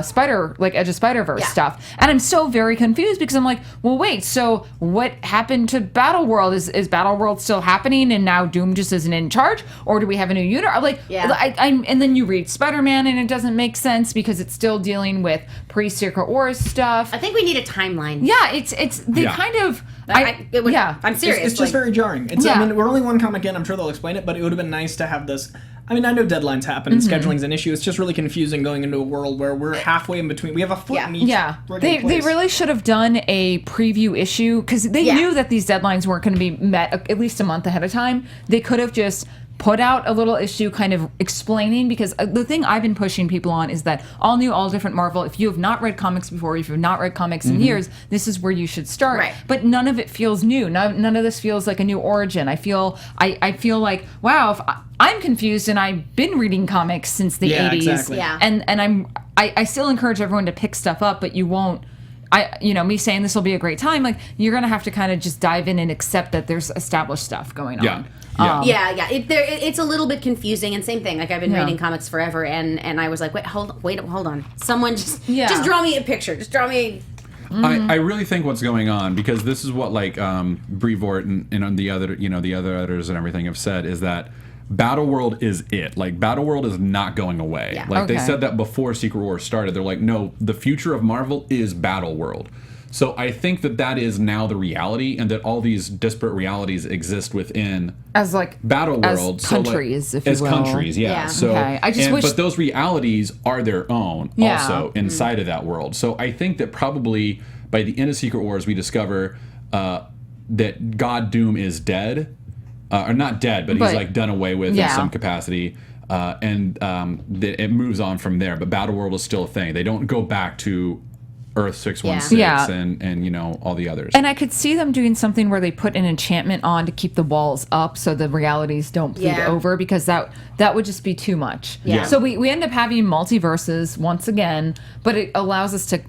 Spider Edge of Spider-Verse Yeah. stuff. And I'm so very confused because I'm like, well, wait, so what happened to Battleworld? Is Battleworld still happening and now Doom just isn't in charge, or do we have a new unit? I'm like, Yeah. and then you read Spider-Man and it doesn't make sense because it's still dealing with pre-Secret Wars stuff. I think we need a timeline. Yeah, it's they Yeah. kind of. I'm serious. It's just very jarring. It's, Yeah. I mean, we're only one comic in. I'm sure they'll explain it, but it would have been nice to have this. I mean, I know deadlines happen and scheduling's an issue. It's just really confusing going into a world where we're halfway in between. We have a foot in each. Yeah, friggin' they place. really should have done a preview issue because they knew that these deadlines weren't going to be met at least a month ahead of time. They could have just put out a little issue kind of explaining, because the thing I've been pushing people on is that all new, all different Marvel, if you have not read comics before, if you've not read comics in years, this is where you should start. Right. But none of it feels new. None of this feels like a new origin. I feel like, wow, if I'm confused and I've been reading comics since the 80s. Exactly. Yeah. And I still encourage everyone to pick stuff up, but you won't. Me saying this will be a great time, like, you're gonna have to kind of just dive in and accept that there's established stuff going on. Yeah. It's a little bit confusing, and same thing. Like, I've been reading comics forever, and I was like, hold on. Someone just draw me a picture. Just draw me. I really think what's going on, because this is what Brevoort and the other editors and everything have said, is that Battleworld is it. Like, Battleworld is not going away. Yeah. Like, they Okay. said that before Secret Wars started. They're like, no, the future of Marvel is Battleworld. So I think that is now the reality, and that all these disparate realities exist within As like Battleworld. as countries, if you as will. countries, yeah. Yeah. So, Okay. I just wish- but those realities are their own Yeah. also inside of that world. So I think that probably by the end of Secret Wars, we discover that God Doom is dead, or not dead, but he's like done away with in some capacity. And that it moves on from there. But Battleworld is still a thing. They don't go back to Earth 616 Yeah. and all the others. And I could see them doing something where they put an enchantment on to keep the walls up so the realities don't bleed over, because that would just be too much. Yeah. So we end up having multiverses once again, but it allows us to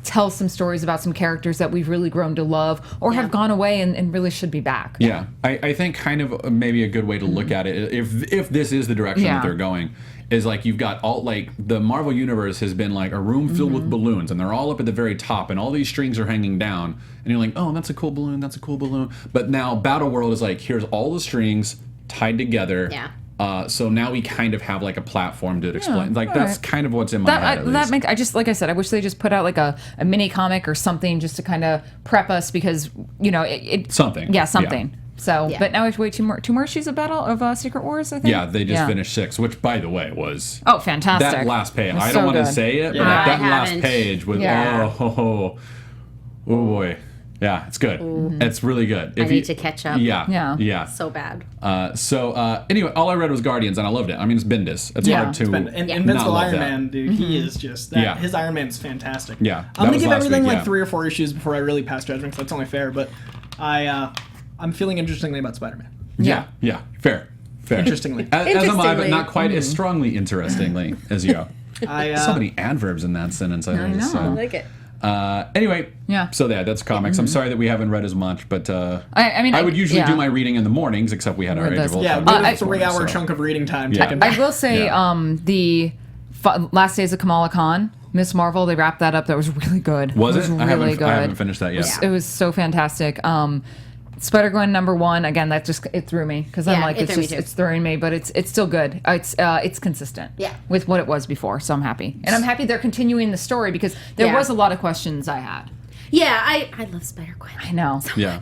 tell some stories about some characters that we've really grown to love or have gone away and really should be back. Yeah, I think kind of maybe a good way to look at it, if this is the direction that they're going, is like you've got all, like, the Marvel Universe has been like a room filled with balloons, and they're all up at the very top, and all these strings are hanging down, and you're like, oh, that's a cool balloon, that's a cool balloon. But now Battleworld is like, here's all the strings tied together. Yeah. So now we kind of have like a platform to explain. Like, all that's right. kind of what's in my head. At least. I just, like I said, I wish they just put out like a mini comic or something just to kind of prep us, because, something. Yeah, something. So, but now we have to wait two more issues of Secret Wars, I think. Yeah, they just finished 6, which, by the way, was fantastic. That last page. I so don't want to good. say it, but I that last haven't. page with oh boy, yeah, it's good. It's really good. I need to catch up. Yeah. So bad. Anyway, all I read was Guardians, and I loved it. I mean, it's Bendis. It's hard to And not Invincible love Iron that. Man, dude, he is just that. His Iron Man's fantastic. Yeah, I'm gonna give last everything week, like 3 or 4 issues before I really pass judgment. 'Cause that's only fair, but I'm feeling interestingly about Spider-Man. Yeah, fair. Interestingly. As am I, but Interestingly. not quite as strongly interestingly as you. So many adverbs in that sentence. I know. so. I like it. Anyway, Yeah. so that's comics. I'm sorry that we haven't read as much, but I would usually do my reading in the mornings, except we had our With Age of this. Yeah, Ultron we have a this morning, 3-hour so- chunk of reading time. Yeah. taken back. I will say the Last Days of Kamala Khan, Miss Marvel, they wrapped that up. That was really good. Was it? Really I haven't good. finished that yet. It was so fantastic. Spider-Gwen #1 again. That just it threw me because I'm Yeah, like it threw me too. it's throwing me, but it's still good. It's consistent. Yeah. With what it was before, so I'm happy, and I'm happy they're continuing the story because there Yeah. was a lot of questions I had. Yeah, I love Spider-Gwen. I know. Yeah.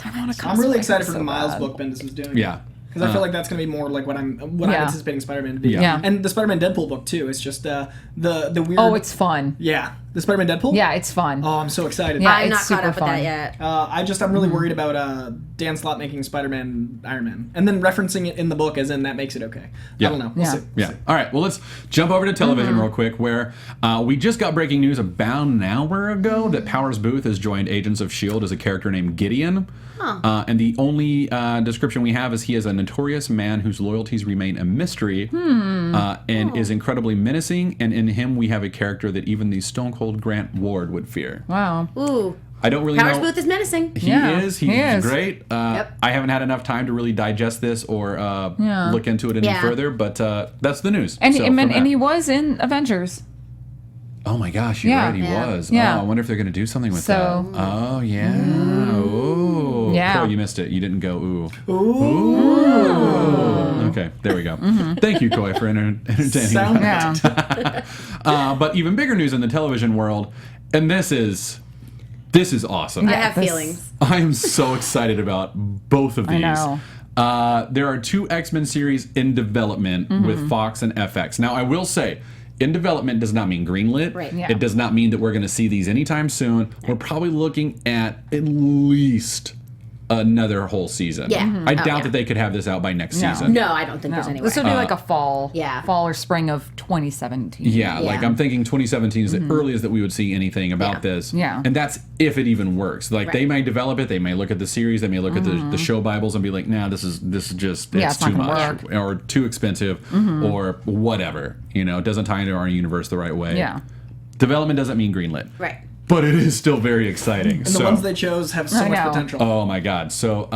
I'm really excited for the Miles book Bendis was doing. Yeah. Because I feel like that's going to be more like what I'm anticipating Spider-Man to be. Yeah. And the Spider-Man Deadpool book too. It's just the weird. Oh, it's fun. Yeah, the Spider-Man Deadpool. Yeah, it's fun. Oh, I'm so excited. Yeah, I'm it's not caught super up with fun. that yet. I'm really worried about Dan Slott making Spider-Man Iron Man, and then referencing it in the book as in that makes it okay. Yeah. I don't know. We'll Yeah. see. Yeah. All right. Well, let's jump over to television real quick, where we just got breaking news about an hour ago that Powers Booth has joined Agents of S.H.I.E.L.D. as a character named Gideon. And the only description we have is he is a notorious man whose loyalties remain a mystery and is incredibly menacing. And in him, we have a character that even the Stone Cold Grant Ward would fear. Wow. Ooh. I don't really Powers know. Booth is menacing. He Yeah, is. he He's is. great. Yep. I haven't had enough time to really digest this or look into it any Yeah. further, but that's the news. And So, and, from and that- he was in Avengers. Oh my gosh, you're Yeah. right. He Yeah. was. Yeah. Oh, I wonder if they're going to do something with So- that. Oh yeah. Ooh. Yeah. Oh, you missed it. You didn't go ooh. Okay, there we go. Thank you, Coy, for entertaining. Sound Yeah. But even bigger news in the television world, and this is awesome. I have this- feelings. I am so excited about both of these. know. There are 2 X-Men series in development with Fox and FX. Now, I will say, in development does not mean greenlit. Right. Yeah. It does not mean that we're going to see these anytime soon. We're probably looking at least another whole season. Yeah. I Oh, doubt yeah. that they could have this out by next No. season. No, I don't think there's any way. This would be like a fall or spring of 2017. Yeah, like Yeah. I'm thinking 2017 is the earliest that we would see anything about Yeah. this. Yeah. And that's if it even works. Like they Right. may develop it, they may look at the series, they may look at the show Bibles and be like, nah, this is just Yeah, it's it's not too gonna much or too expensive or whatever. You know, it doesn't tie into our universe the right way. Yeah. Development doesn't mean greenlit. Right. But it is still very exciting. And the ones they chose have so I much know. potential. Oh my God. So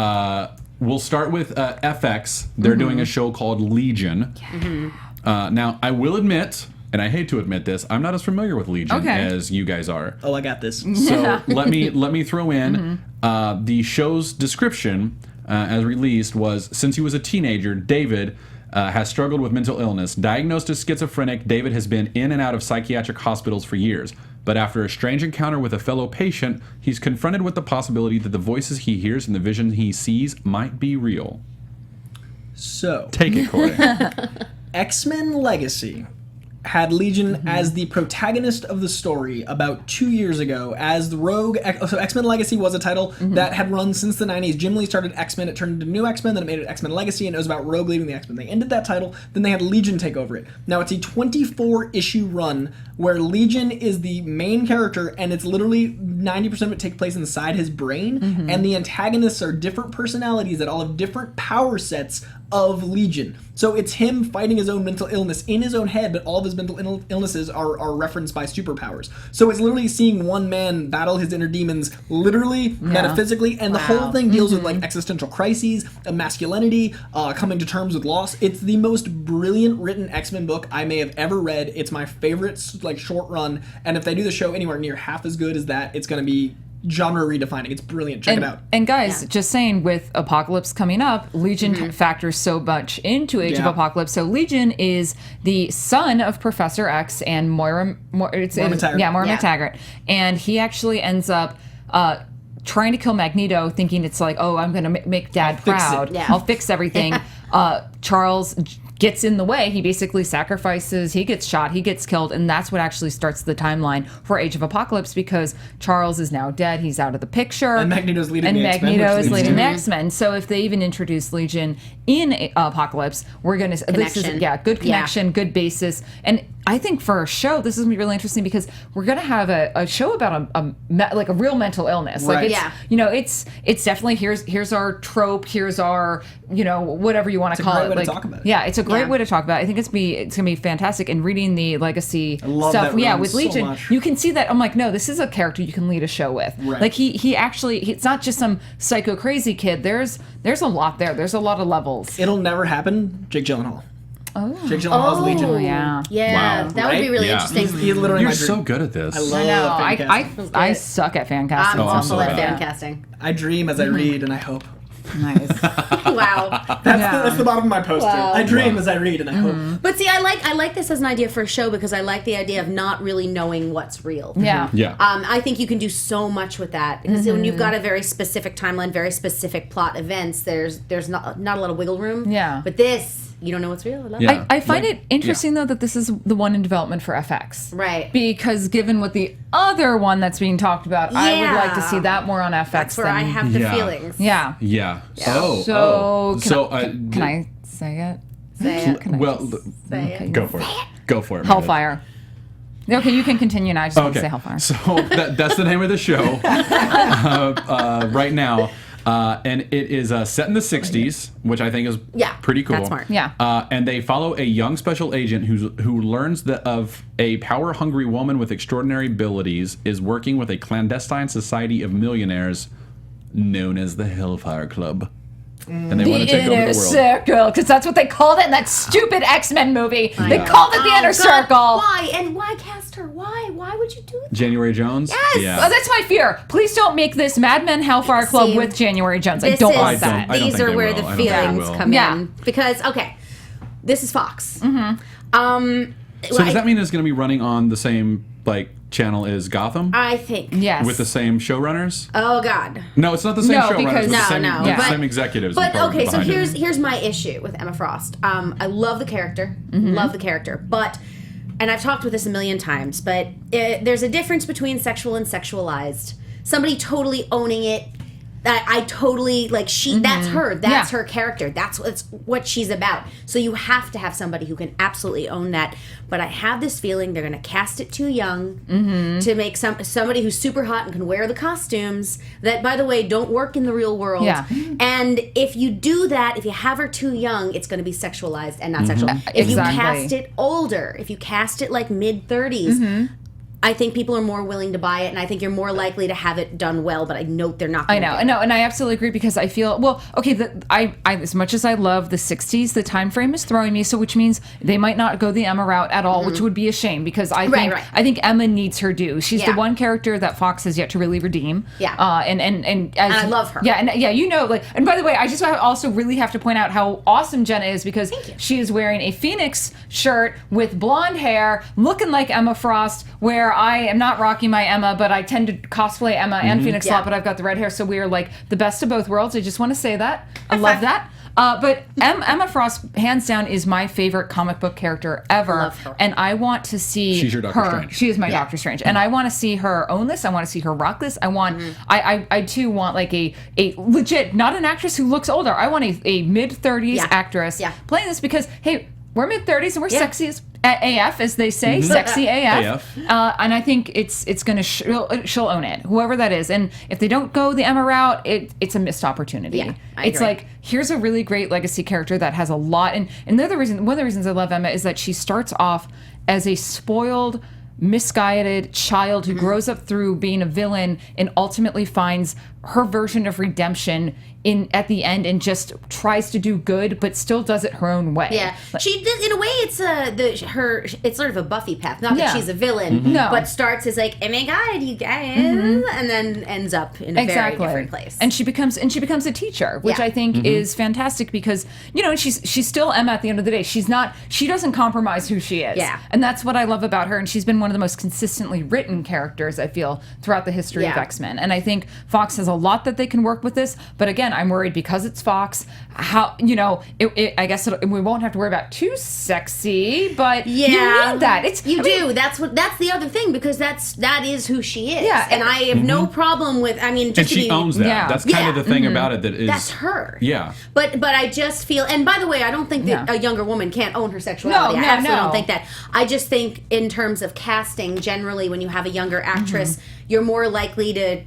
we'll start with FX. They're doing a show called Legion. Now, I will admit, and I hate to admit this, I'm not as familiar with Legion Okay. as you guys are. Oh, I got this. So let me throw in the show's description as released was, since he was a teenager, David has struggled with mental illness. Diagnosed as schizophrenic, David has been in and out of psychiatric hospitals for years. But after a strange encounter with a fellow patient, he's confronted with the possibility that the voices he hears and the vision he sees might be real. So, Take it, Corey. X-Men Legacy had Legion as the protagonist of the story about 2 years ago as the Rogue. So X-Men Legacy was a title that had run since the 90s. Jim Lee started X-Men, it turned into New X-Men, then it made it X-Men Legacy, and it was about Rogue leaving the X-Men. They ended that title, then they had Legion take over it. Now it's a 24-issue run where Legion is the main character, and it's literally 90% of it takes place inside his brain, and the antagonists are different personalities that all have different power sets of Legion. So it's him fighting his own mental illness in his own head, but all of his mental illnesses are referenced by superpowers. So it's literally seeing one man battle his inner demons, literally, metaphysically, and the whole thing deals with like existential crises, masculinity, coming to terms with loss. It's the most brilliant written X-Men book I may have ever read. It's my favorite like short run, and if they do the show anywhere near half as good as that, it's going to be genre redefining. It's brilliant. Check it out. And guys, just saying, with Apocalypse coming up, Legion factors so much into Age of Apocalypse. So Legion is the son of Professor X and Moira McTaggart. Moira McTaggart. And he actually ends up trying to kill Magneto, thinking it's like, oh, I'm going to make Dad proud. Yeah. I'll fix everything. Charles gets in the way. He basically sacrifices. He gets shot. He gets killed. And that's what actually starts the timeline for Age of Apocalypse, because Charles is now dead. He's out of the picture. And Magneto's leading the X-Men. And Magneto is leading the X-Men. So if they even introduce Legion in Apocalypse, we're going to... good connection, good basis. And I think for a show, this is going to be really interesting, because we're going to have a show about a real mental illness. Right. It's definitely, here's our trope, here's our, whatever you want to call it. It's a great way to talk about it. Yeah, it's a great way to talk about it. I think it's going to be fantastic. And reading the legacy stuff, with Legion, you can see that. I'm like, no, this is a character you can lead a show with. Right. Like he actually, it's not just some psycho crazy kid. There's a lot there. There's a lot of levels. It'll never happen. Jake Gyllenhaal. Oh. Jake Gyllenhaal's Legion. Oh, yeah. Yeah, Wow. that would be really interesting. He's literally You're my dream. so good at this. I love fan casting. I suck at fan casting. I'm awful at bad. fan casting. I dream as I read and I hope. Nice. Wow. That's the bottom of my poster. Wow. I dream as I read and I hope. But see, I like this as an idea for a show, because I like the idea of not really knowing what's real. Yeah. Yeah. I think you can do so much with that, because when you've got a very specific timeline, very specific plot events, there's not a lot of wiggle room. Yeah. But this, you don't know what's real. I love Yeah. it. I find it interesting, though, that this is the one in development for FX. Right. Because given what the other one that's being talked about, I would like to see that more on FX. That's where I have the feelings. Yeah. Yeah. Can I say it? Say it. Can I Say it. Go for it. Go for it. Meredith. Hellfire. Okay, you can continue now. I just want to Okay. say Hellfire. So that's the name of the show right now. And it is set in the 60s, which I think is pretty cool. That's smart. Yeah. And they follow a young special agent who learns of a power-hungry woman with extraordinary abilities is working with a clandestine society of millionaires known as the Hellfire Club. And they want to take over the world. Circle, because that's what they called it in that stupid X-Men movie. They called it the Inner Circle. Why? And why cast her? Why? Why would you do that? January Jones? Yes! Yeah. Oh, that's my fear. Please don't make this Mad Men Hellfire Club with January Jones. I don't want that. I don't These think are they where will. the I don't think they feelings will. come Yeah. in. Because, this is Fox. So does that mean it's going to be running on the same channel as Gotham? I think. Yes. With the same showrunners? Oh, God. No, it's not the same No, showrunners. because- But the same, No. the But- same executives. But okay, so behind it. here's my issue with Emma Frost. I love the character, but, and I've talked with this a million times, but there's a difference between sexual and sexualized. Somebody totally owning it. I totally that's her. That's her character. That's what she's about. So you have to have somebody who can absolutely own that. But I have this feeling they're going to cast it too young to make somebody who's super hot and can wear the costumes that, by the way, don't work in the real world. Yeah. And if you do that, if you have her too young, it's going to be sexualized and not sexual. If you cast it older, if you cast it mid 30s. I think people are more willing to buy it, and I think you're more likely to have it done well. But I note they're not. I know, and I absolutely agree, because I feel I as much as I love the '60s, the time frame is throwing me. So which means they might not go the Emma route at all, which would be a shame, because I think Emma needs her due. She's the one character that Fox has yet to really redeem. Yeah. And I love her. Yeah, and by the way, I just also really have to point out how awesome Jenna is, because she is wearing a Phoenix shirt with blonde hair, looking like Emma Frost, where I am not rocking my Emma, but I tend to cosplay Emma and Phoenix a lot, but I've got the red hair, so we are the best of both worlds. I just want to say that. I love that. But Emma Frost, hands down, is my favorite comic book character ever. Love her. And I want to see She's your Doctor her. Strange. She is my Doctor Strange. And I want to see her own this. I want to see her rock this. I want, I too want a legit, not an actress who looks older. I want a mid-30s actress playing this, because, hey, we're mid-30s and we're sexy as AF, as they say, sexy AF. And I think it's gonna she'll own it, whoever that is. And if they don't go the Emma route, it's a missed opportunity. Yeah, I it's agree. Here's a really great legacy character that has a lot. And one of the reasons I love Emma is that she starts off as a spoiled, misguided child who grows up through being a villain and ultimately finds her version of redemption at the end, and just tries to do good, but still does it her own way. Yeah, she did. In a way, it's it's sort of a Buffy path. Not that she's a villain, but starts as oh my god, you guys, and then ends up in a very different place. And she becomes a teacher, which I think is fantastic, because and she's still Emma at the end of the day. She doesn't compromise who she is. Yeah, and that's what I love about her. And she's been one of the most consistently written characters, I feel, throughout the history of X-Men. And I think Fox has a lot that they can work with this, but again, I'm worried because it's Fox. How I guess we won't have to worry about too sexy, but you need that. That's the other thing, because that is who she is. Yeah, and I have no problem with. I mean, and she owns that. Yeah. That's kind of the thing about it that is that's her. Yeah. But I just feel, and by the way, I don't think that a younger woman can't own her sexuality. I absolutely don't think that. I just think in terms of casting, generally, when you have a younger actress, you're more likely to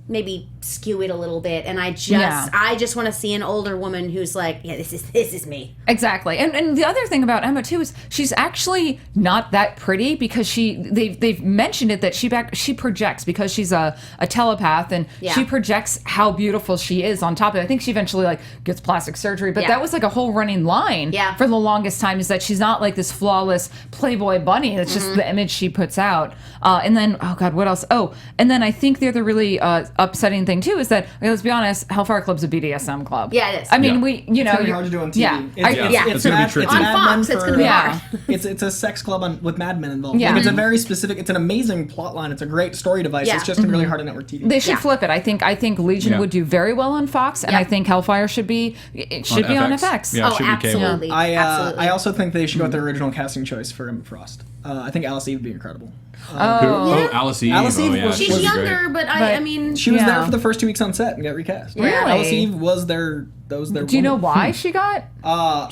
maybe skew it a little bit, and I just want to see an older woman who's like, this is me. Exactly. And the other thing about Emma too is she's actually not that pretty, because they've mentioned it that she projects, because she's a telepath, and she projects how beautiful she is on top of it. I think she eventually gets plastic surgery, but that was a whole running line for the longest time, is that she's not like this flawless Playboy bunny. That's just the image she puts out. And then, oh God, what else? Oh, and then I think the other really upsetting thing too is that, let's be honest, Hellfire Club's a BDSM club. Yeah, it is. I mean, it's very hard to do on TV. Yeah, it's gonna be tricky. On Fox, it's gonna be hard. It's a sex club with Mad Men involved. Yeah. It's a very specific. It's an amazing plot line. It's a great story device. Yeah. It's just really hard on network TV. They should flip it. I think Legion would do very well on Fox, and I think Hellfire should be on FX. Yeah, it should be cable. Absolutely. I also think they should go with their original casting choice for Emma Frost. I think Alice Eve would be incredible. Alice Eve. Alice Eve She's younger, but I mean, she was there for the first 2 weeks on set and got recast. Really? Alice Eve was their. Do you know why she got?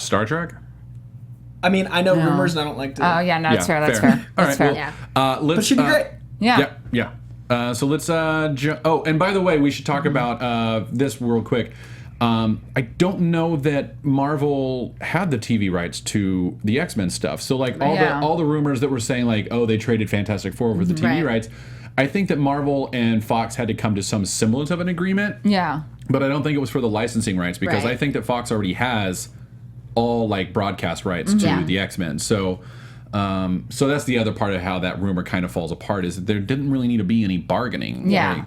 Star Trek. I mean, I know rumors, and I don't like to. Oh yeah, no, that's fair. That's fair. All right. Fair. Well, let's. But she'd be great. Yeah. So let's. And by the way, we should talk about this real quick. I don't know that Marvel had the TV rights to the X-Men stuff. So all the rumors that were saying they traded Fantastic Four over the TV rights. I think that Marvel and Fox had to come to some semblance of an agreement. Yeah. But I don't think it was for the licensing rights, because I think that Fox already has all broadcast rights to the X-Men. So that's the other part of how that rumor kind of falls apart, is that there didn't really need to be any bargaining. Yeah.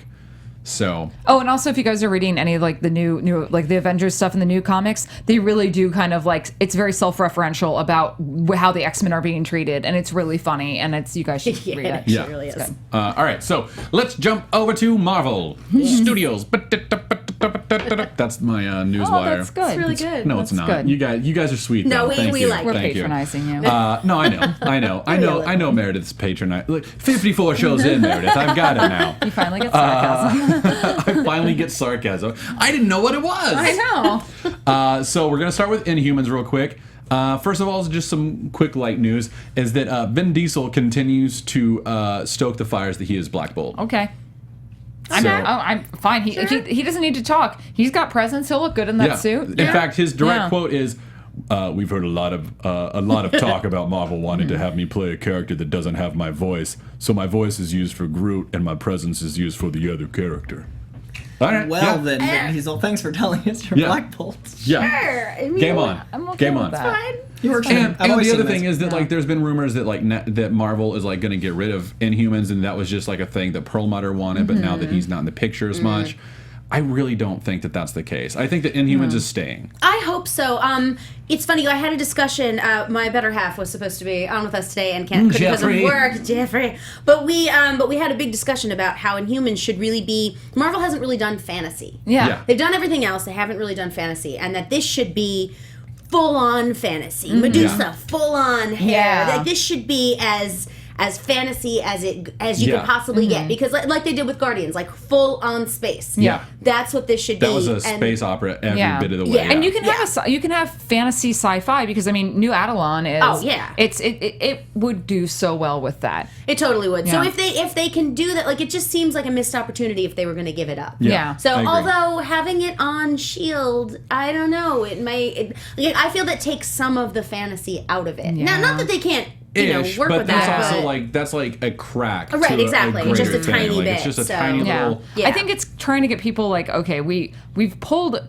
So. Oh, and also if you guys are reading any of the new the Avengers stuff in the new comics, they really do kind of it's very self-referential about how the X-Men are being treated, and it's really funny, and you guys should read it. It really is. All right, so let's jump over to Marvel Studios. That's my newswire. Oh, that's good. It's really good. No, it's not. Good. You guys are sweet. No, though. we like. We're patronizing you. No, I know. Meredith's patronizing. Look, 54 shows in, Meredith. I've got it now. You finally get sarcasm. I finally get sarcasm. I didn't know what it was. I know. So we're gonna start with Inhumans real quick. First of all, just some quick light news is that Vin Diesel continues to stoke the fires that he is Black Bolt. Okay. I'm fine. He doesn't need to talk. He's got presence. He'll look good in that suit. In fact, his direct quote is, "We've heard a lot of talk about Marvel wanting to have me play a character that doesn't have my voice. So my voice is used for Groot, and my presence is used for the other character." All right. Well, then, Vin Diesel, thanks for telling us your Black Bolt. Yeah. Sure. I mean, Game on. I'm okay Game with on. that. Fine. And the other thing is that there's been rumors that that Marvel is going to get rid of Inhumans, and that was just a thing that Perlmutter wanted, but now that he's not in the picture as much, I really don't think that that's the case. I think that Inhumans is staying. I hope so. It's funny. I had a discussion. My better half was supposed to be on with us today and couldn't because of work, Jeffrey. But we had a big discussion about how Inhumans should really be. Marvel hasn't really done fantasy. Yeah. They've done everything else. They haven't really done fantasy, and that this should be full-on fantasy. Medusa, full-on hair. Yeah. This should be as fantasy as you could possibly get, because like they did with Guardians, full on space. Yeah, that's what this should be. That was a space opera every bit of the way. Yeah. And you can have fantasy sci-fi, because New Attilan is. It would do so well with that. It totally would. Yeah. So if they can do that, it just seems like a missed opportunity if they were going to give it up. Yeah. So although having it on S.H.I.E.L.D., I don't know, I feel that takes some of the fantasy out of it. Yeah. Now, not that they can't. Work but with that's that. also that's a crack. Right, to exactly. A Just a thing. tiny bit. It's just a so. tiny little. Yeah. I think it's trying to get people okay, we've pulled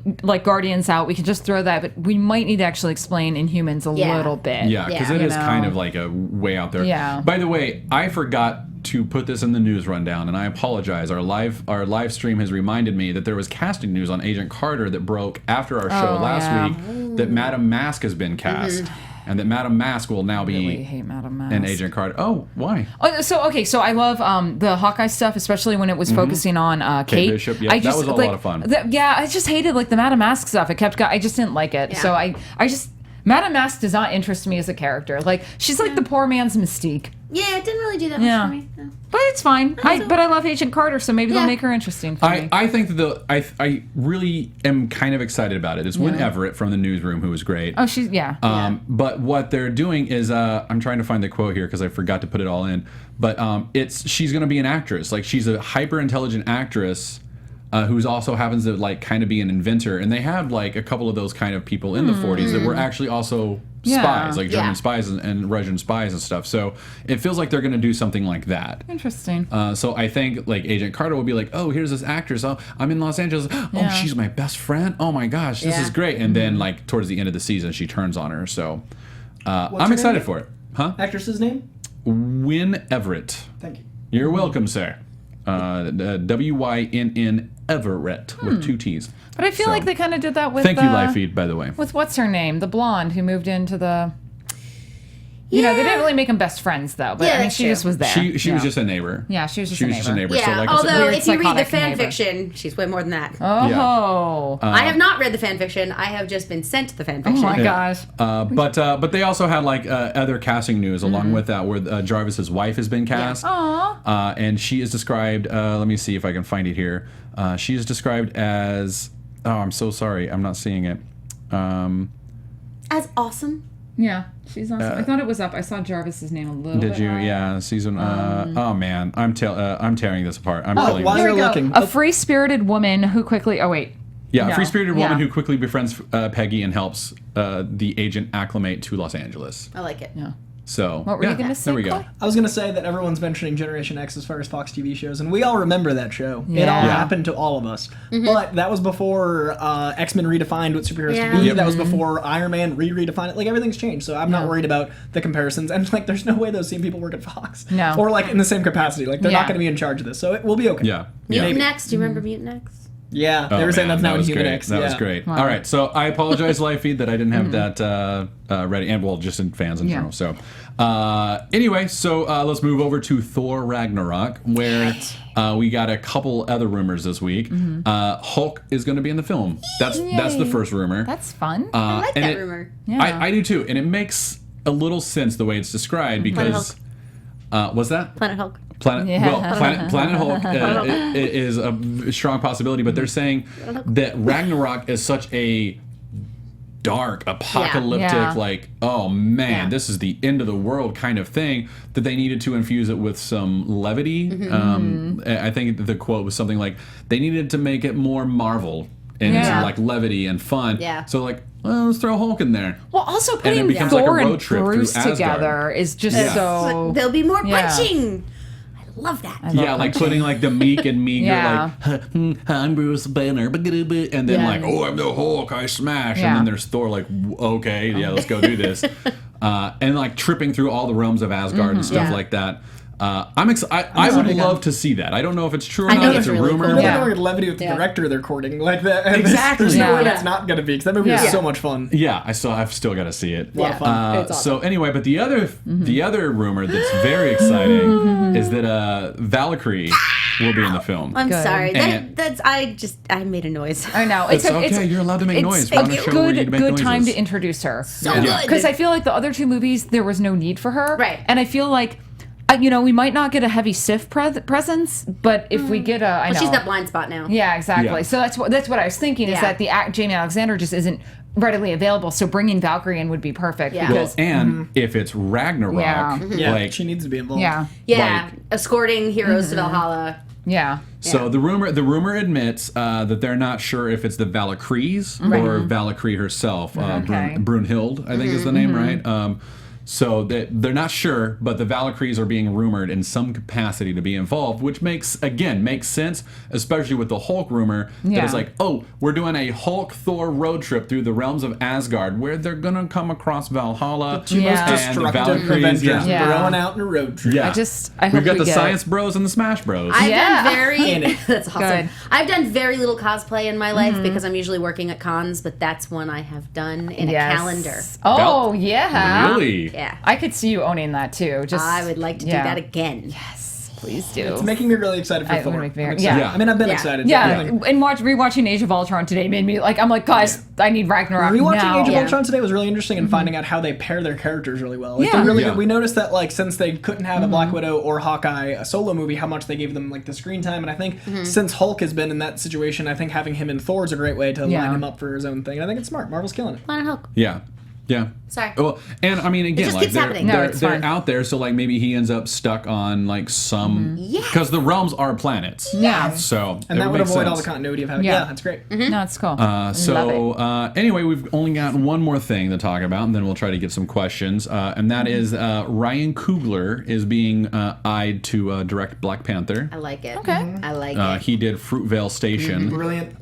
Guardians out. We can just throw that, but we might need to actually explain Inhumans a little bit. Yeah, because it is kind of a way out there. Yeah. By the way, I forgot to put this in the news rundown, and I apologize. Our live stream has reminded me that there was casting news on Agent Carter that broke after our show last week that Madame Mask has been cast. and that Madame Mask will now I be really hate Madame Mask. an Agent Carter. Oh, why? Oh, so I love the Hawkeye stuff, especially when it was focusing on Kate Bishop. Yeah, that was a lot of fun. I just hated like the Madame Mask stuff. I just didn't like it. Yeah. So I just Madame Mask does not interest me as a character. Like she's like the poor man's Mystique. Yeah, it didn't really do that much for me. No. But it's fine. But I love Agent Carter, so maybe they'll make her interesting for me. I think that I really am kind of excited about it. It's Wynn Everett from the Newsroom, who was great. Oh, she's But what they're doing is I'm trying to find the quote here because I forgot to put it all in. But she's going to be an actress. Like she's a hyper intelligent actress. Who's also happens to like kind of be an inventor, and they have like a couple of those kind of people in the 40s that were actually also spies, like German spies and Russian spies and stuff. So it feels like they're going to do something like that. Interesting. So I think like Agent Carter will be like, oh, here's this actress. Oh, I'm in Los Angeles. Oh, she's my best friend. Oh my gosh, this is great. And then like towards the end of the season, she turns on her. So I'm excited for it. Huh? Actress's name? Wynn Everett. Thank you. You're welcome, sir. WYNN Everett with 2 T's. But I feel like they kind of did that with. Thank you, Live Feed, by the way. With what's her name, the blonde who moved into the. You know, they didn't really make them best friends though. But I mean, she just was there. She was just a neighbor. Yeah, she was just a neighbor. Yeah, So like although if you read the psychotic fan neighbor. fiction, she's way more than that. Oh. I have not read the fan fiction. I have just been sent the fan fiction. Oh my gosh. But they also had like other casting news along with that, where Jarvis's wife has been cast. Aww. And she is described. Let me see if I can find it here. She is described as. Oh, I'm so sorry. I'm not seeing it. As awesome. Yeah, she's awesome. I thought it was up. I saw Jarvis's name a little bit. Did you? higher. Yeah, season. Oh man, I'm tearing this apart. I'm killing while this. you're looking, A free-spirited woman who quickly. Oh wait. Yeah, No. a free-spirited woman Yeah. who quickly befriends Peggy and helps the agent acclimate to Los Angeles. I like it. Yeah. So What were you gonna say, There we go. Coy? I was going to say that everyone's mentioning Generation X as far as Fox TV shows, and we all remember that show. It Yeah. all Yeah. happened to all of us. But that was before X-Men redefined what superheroes Yeah. could be. Yep. That was before Iron Man redefined it. Like, everything's changed, so I'm not worried about the comparisons. And, like, there's no way those same people work at Fox. No. Or, like, in the same capacity. Like, they're Yeah. not going to be in charge of this, so it will be okay. Yeah. Mutant Maybe. X. Do you remember Mutant X? Yeah, they Oh, were saying man, that's now in was Human great. X. That was yeah. great. Wow. All right, so I apologize, Live Feed, that I didn't have that ready, and well, just in fans in general. So, anyway, so let's move over to Thor Ragnarok, where we got a couple other rumors this week. Hulk is going to be in the film. That's the first rumor. That's fun. I like and that it- rumor. Yeah. I do too, and it makes a little sense the way it's described because what's that? Planet Hulk. Planet Hulk is a strong possibility, but they're saying that Ragnarok is such a dark, apocalyptic, Yeah. like, oh man, Yeah. this is the end of the world kind of thing, that they needed to infuse it with some levity. I think the quote was something like, they needed to make it more Marvel and Yeah. some like levity and fun. Yeah. So like, well, let's throw Hulk in there. Well, also putting becomes like a Thor road and trip through Bruce Asgard. together is just Yeah. so. There'll be more Yeah. punching. I love that. Yeah, like putting like the meek and meager, Yeah. like, I'm Bruce Banner, and then Yeah. like, oh, I'm the Hulk, I smash, Yeah. and then there's Thor, like, okay, yeah, let's go do this, and like tripping through all the realms of Asgard and stuff Yeah. like that. I'm excited. I would love to see that. I don't know if it's true or I know not. It's it's a really rumor. cool. They're Yeah. going to levity with the Yeah. director they're courting. Like that. and Exactly. There's no way Yeah. that's not going to be, because that movie is Yeah. so much fun. Yeah, I've still got to see it. A lot of fun. It's awesome. So anyway, but the other rumor that's very exciting is that Valkyrie will be in the film. I'm Good. sorry. And- I made a noise. I know. It's okay, you're allowed to make noise. We're on a show where you make good time noises. to introduce her. So Yeah. good. Because I feel like the other two movies, there was no need for her. Right. And I feel like, we might not get a heavy Sif presence, but if we get I know. Well, she's got blind spot now. Yeah, exactly. Yeah. So that's what I was thinking is Yeah. that the Jamie Alexander just isn't readily available. So bringing Valkyrie in would be perfect. Yeah. Well, Because, and if it's Ragnarok, Yeah. Yeah, like she needs to be involved. yeah. Yeah. Escorting heroes to Valhalla. Yeah. so the rumor admits that they're not sure if it's the Valkyries or Valkyrie herself. Okay. Brunhild, I think is the name, right? So they're not sure, but the Valkyries are being rumored in some capacity to be involved, which makes sense, especially with the Hulk rumor. That it's like, oh, we're doing a Hulk Thor road trip through the realms of Asgard, where they're gonna come across Valhalla. The two most destructive Avengers throwing out in a road trip. Yeah. I hope we've got we the get Science Bros and the Smash Bros. I've done that's awesome. Good. I've done very little cosplay in my life because I'm usually working at cons, but that's one I have done in a calendar. Oh, yeah. Really? Yeah. I could see you owning that too. I would like to do that again. Yes, please do. It's making me really excited for Thor. I mean, I've been excited. And rewatching Age of Ultron today made me I'm like, guys, I need Ragnarok now. Rewatching Age of Ultron today was really interesting and finding out how they pair their characters really well. They're really good. We noticed that since they couldn't have a Black Widow or Hawkeye a solo movie, how much they gave them the screen time. And I think since Hulk has been in that situation, I think having him in Thor is a great way to line him up for his own thing. And I think it's smart. Marvel's killing it. Planet Hulk. Yeah. Yeah. Sorry. Well, and I mean, again, just keeps happening. they're out there, so maybe he ends up stuck on some because the realms are planets. Yeah. So and that would avoid sense. all the continuity of having. Yeah, that's great. No, it's cool. Anyway, we've only got one more thing to talk about, and then we'll try to get some questions. And that is Ryan Coogler is being eyed to direct Black Panther. I like it. Okay. I like it. He did Fruitvale Station. Brilliant.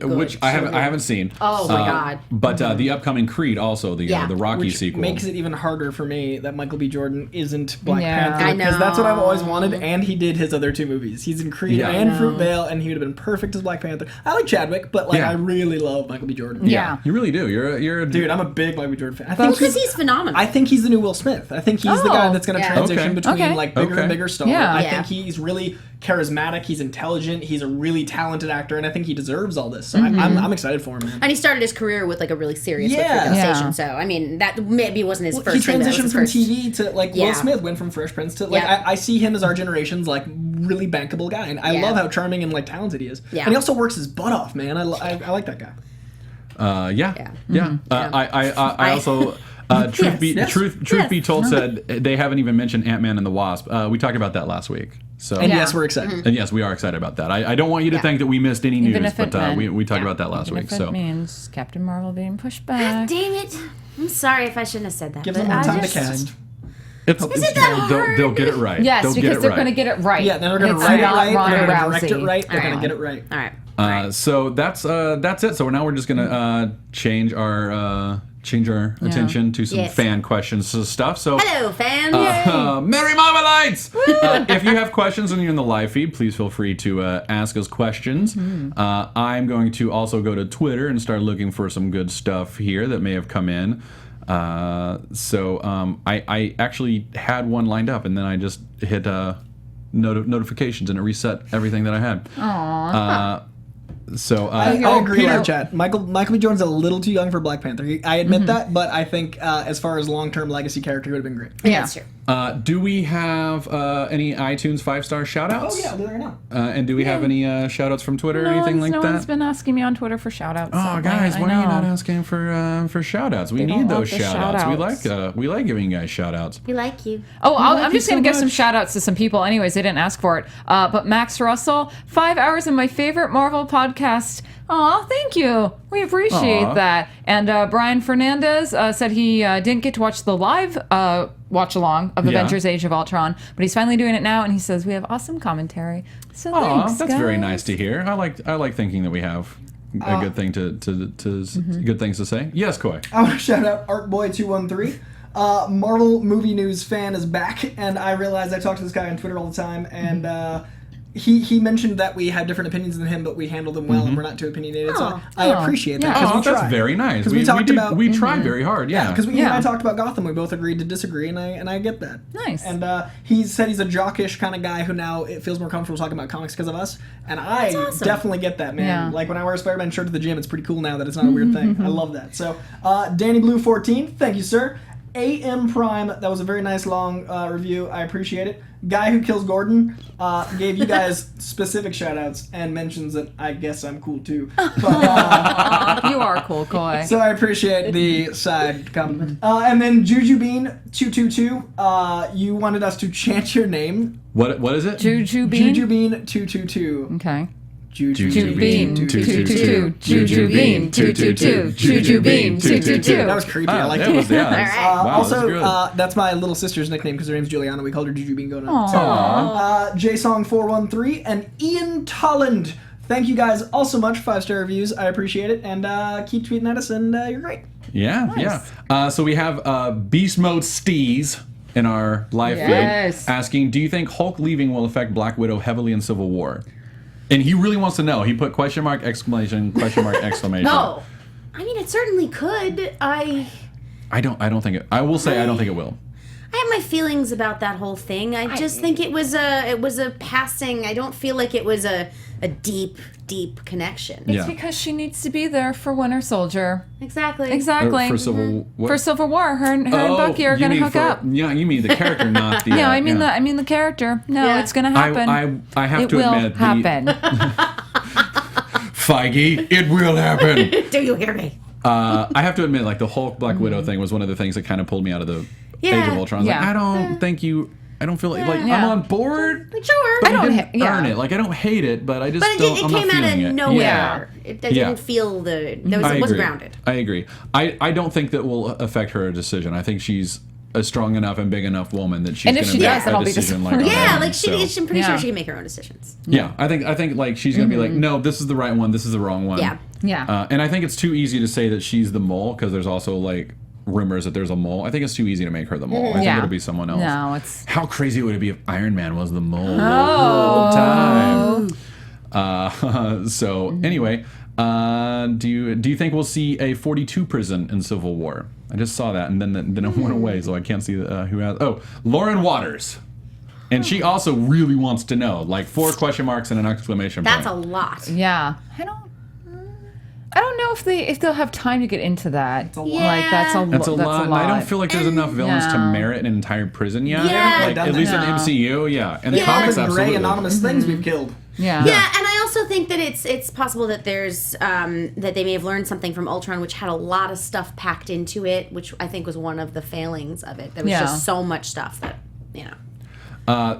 Which I haven't seen. Oh my god. But the upcoming Creed also the Rocky Which sequel makes it even harder for me that Michael B. Jordan isn't Black Yeah. Panther I know. because that's what I've always wanted, and he did his other two movies. He's in Creed and Fruitvale, and he would have been perfect as Black Panther. I like Chadwick, but I really love Michael B. Jordan. Yeah. You really do. You're a Dude, I'm a big Michael B. Jordan fan. I think Because he's phenomenal. I think he's the new Will Smith. I think he's the guy that's going to transition between bigger and bigger stars. Yeah. I think he's really charismatic. He's intelligent. He's a really talented actor, and I think he deserves all this. So I'm excited for him, man. And he started his career with a really serious Fruitvale Station. So I mean, that maybe wasn't his first. He transitioned from TV to Will Smith went from Fresh Prince to I see him as our generation's really bankable guy, and I love how charming and talented he is. Yeah. And he also works his butt off, man. I like that guy. I also. Truth be told, said they haven't even mentioned Ant-Man and the Wasp. We talked about that last week. So and yes, we're excited. And yes, we are excited about that. I don't want you to think that we missed any news, but we talked about that last week. So it means Captain Marvel being pushed back. Damn it! I'm sorry if I shouldn't have said that. Give them more time to cast. Is it that hard? They'll get it right. Yes, because they're going to get it right. Yeah, they're going to write it right. They're going to direct it right. They're going to get it right. All right. So that's it. So now we're just going to change our attention to some fan questions and stuff. So hello, fans! Merry Marvelites! If you have questions and you're in the live feed, please feel free to ask us questions. I'm going to also go to Twitter and start looking for some good stuff here that may have come in. I actually had one lined up, and then I just hit notifications, and it reset everything that I had. Aww. I agree with our chat. Michael B. Jordan's a little too young for Black Panther. I admit that, but I think as far as long-term legacy character, he would have been great. Yeah, that's true. Do we have any iTunes 5-star shout-outs? Oh, yeah, I'll do that right now. And do we have any shout-outs from Twitter or anything like that? No one's been asking me on Twitter for shout-outs. Oh, guys, why are you not asking for shout-outs? We need those shout-outs. We like giving you guys shout-outs. We like you. Oh, I'm just going to give some shout-outs to some people. Anyways, they didn't ask for it. But Max Russell, 5 hours in my favorite Marvel podcast. Aw, thank you. We appreciate that. And Brian Fernandez said he didn't get to watch the live watch-along of Avengers Age of Ultron, but he's finally doing it now, and he says we have awesome commentary. So thanks, that's guys. very nice to hear. I like thinking that we have a good thing good things to say. Yes, Coy. I want to shout out ArtBoy213. Marvel movie news fan is back, and I realized I talk to this guy on Twitter all the time, and he mentioned that we had different opinions than him, but we handle them well, and we're not too opinionated. So I appreciate that. Oh, that's very nice. Because we try very hard. Yeah. Because we and I talked about Gotham. We both agreed to disagree, and I get that. Nice. And he said he's a jockish kind of guy who now it feels more comfortable talking about comics because of us, and I definitely get that, man. Yeah. Like when I wear a Spider-Man shirt to the gym, it's pretty cool now that it's not a weird thing. I love that. So Danny Blue 14, thank you, sir. AM Prime, that was a very nice long review. I appreciate it. Guy Who Kills Gordon gave you guys specific shout-outs and mentions that I guess I'm cool too. But, you are cool, Coy. So I appreciate the side compliment. And then Juju Bean 222, you wanted us to chant your name. What is it? Juju Bean? Juju Bean 222. Okay. Juju beam 222. Juju beam 222. Juju beam 222. That was creepy. I like that. Was, yeah, All right. wow, Also, that's my little sister's nickname because her name's Juliana. We called her Juju Bean Gona. JSong413 and Ian Tolland. Thank you guys all so much. 5-star reviews. I appreciate it. And keep tweeting at us, and you're great. Yeah, nice. Yeah. So we have Beast Mode Steez in our live feed asking, do you think Hulk leaving will affect Black Widow heavily in Civil War? And he really wants to know. He put question mark, exclamation, question mark, exclamation. No. I mean, it certainly could. I don't think it. I will say I don't think it will. I have my feelings about that whole thing. I just think it was a passing. I don't feel like it was a deep connection. It's because she needs to be there for Winter Soldier. Exactly. For Civil War. For Civil War, her and Bucky are gonna hook up. Yeah, you mean the character, not the. I mean the character. No, it's gonna happen. I have to admit, it will happen. Feige, it will happen. Do you hear me? I have to admit, like the Hulk Black Widow thing was one of the things that kind of pulled me out of the Age of Ultron. Like, I don't think you. I don't feel like I'm on board. Like, sure, but I don't earn it. Like I don't hate it, but I just don't. It came out of nowhere. It didn't feel it wasn't grounded. I agree. I don't think that will affect her decision. I think she's a strong enough and big enough woman that she's going to make a decision like that. I'm pretty sure she can make her own decisions. Yeah, I think like she's going to be like, no, this is the right one. This is the wrong one. Yeah. And I think it's too easy to say that she's the mole because there's also like rumors that there's a mole. I think it's too easy to make her the mole. I think it'll be someone else. No, it's how crazy would it be if Iron Man was the mole the whole time? So anyway, do you think we'll see a 42 prison in Civil War? I just saw that and then it went away, so I can't see who has. Oh, Lauren Waters. And she also really wants to know, like 4 question marks and an exclamation point. That's a lot. Yeah. I don't know if they'll have time to get into that. That's a lot. Like that's a lot. And I don't feel like there's enough villains to merit an entire prison yet. Yeah. Like, at least in the MCU, And the comics, absolutely. Gray anonymous things we've killed. Yeah, and I also think that it's possible that there's that they may have learned something from Ultron, which had a lot of stuff packed into it, which I think was one of the failings of it. There was just so much stuff that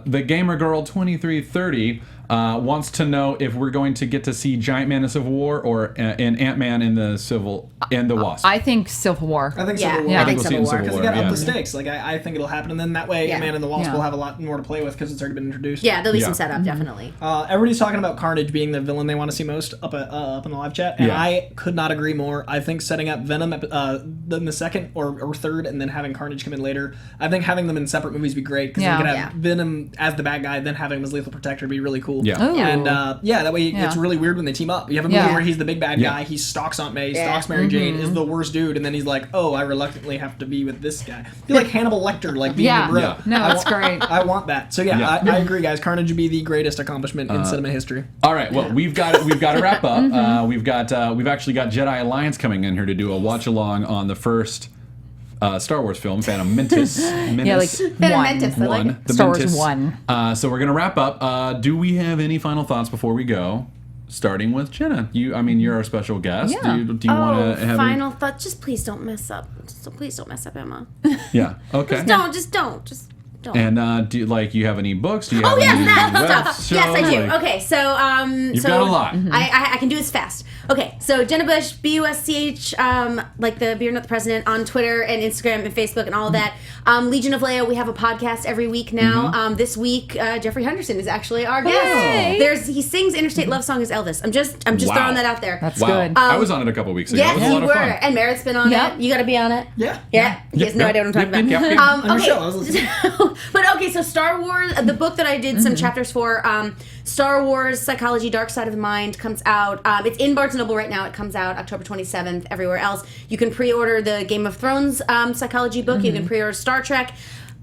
The Gamer Girl 2330 wants to know if we're going to get to see Giant Man in Civil War or in Ant-Man in the Wasp. I think Civil War. I think Civil War. Yeah, I think we'll see it in Civil Because War. you got to up the stakes. Like I think it'll happen, and then that way, Ant-Man and the Wasp will have a lot more to play with because it's already been introduced. Yeah, there'll be some setup, definitely. Everybody's talking about Carnage being the villain they want to see most up in the live chat, and I could not agree more. I think setting up Venom in the second or third, and then having Carnage come in later. I think having them in separate movies would be great because you could have Venom as the bad guy, then having him as lethal protector would be really cool. Yeah. And that way it's really weird when they team up. You have a movie where he's the big bad guy, he stalks Aunt May, stalks Mary Jane, is the worst dude, and then he's like, oh, I reluctantly have to be with this guy. I feel like Hannibal Lecter, like being your bro. Yeah. No, that's great. I want that. So I agree, guys. Carnage would be the greatest accomplishment in cinema history. All right, well, we've got to wrap up. We've actually got Jedi Alliance coming in here to do a watch along on the first Star Wars film, Phantom Menace. Yeah, like one. Star Wars 1. So we're gonna wrap up. Do we have any final thoughts before we go? Starting with Jenna. You're our special guest. Yeah. Do you want to have final thought? Just please don't mess up. Please don't mess up, Emma. Yeah. Okay. Just don't. And do you have any books? Do you have yes, any that stuff. shows? Yes, I do. Okay, so you've got a lot. I can do this fast. Okay, so Jenna Bush, BUSCH, like the Beer Not the President, on Twitter and Instagram and Facebook and all of that. Legion of Leia, we have a podcast every week now. This week, Jeffrey Henderson is actually our guest. He sings Interstate Love Song as Elvis. I'm just throwing that out there. That's good. I was on it a couple weeks ago. Yes, it was a lot you of were. fun. And Meredith's been on it. You got to be on it. Yeah. He has no idea what I'm talking about. On your show, I was listening. But okay, so Star Wars, the book that I did some chapters for, Star Wars Psychology Dark Side of the Mind comes out. It's in Barnes & Noble right now. It comes out October 27th. Everywhere else, you can pre-order the Game of Thrones psychology book. You can pre-order Star Trek.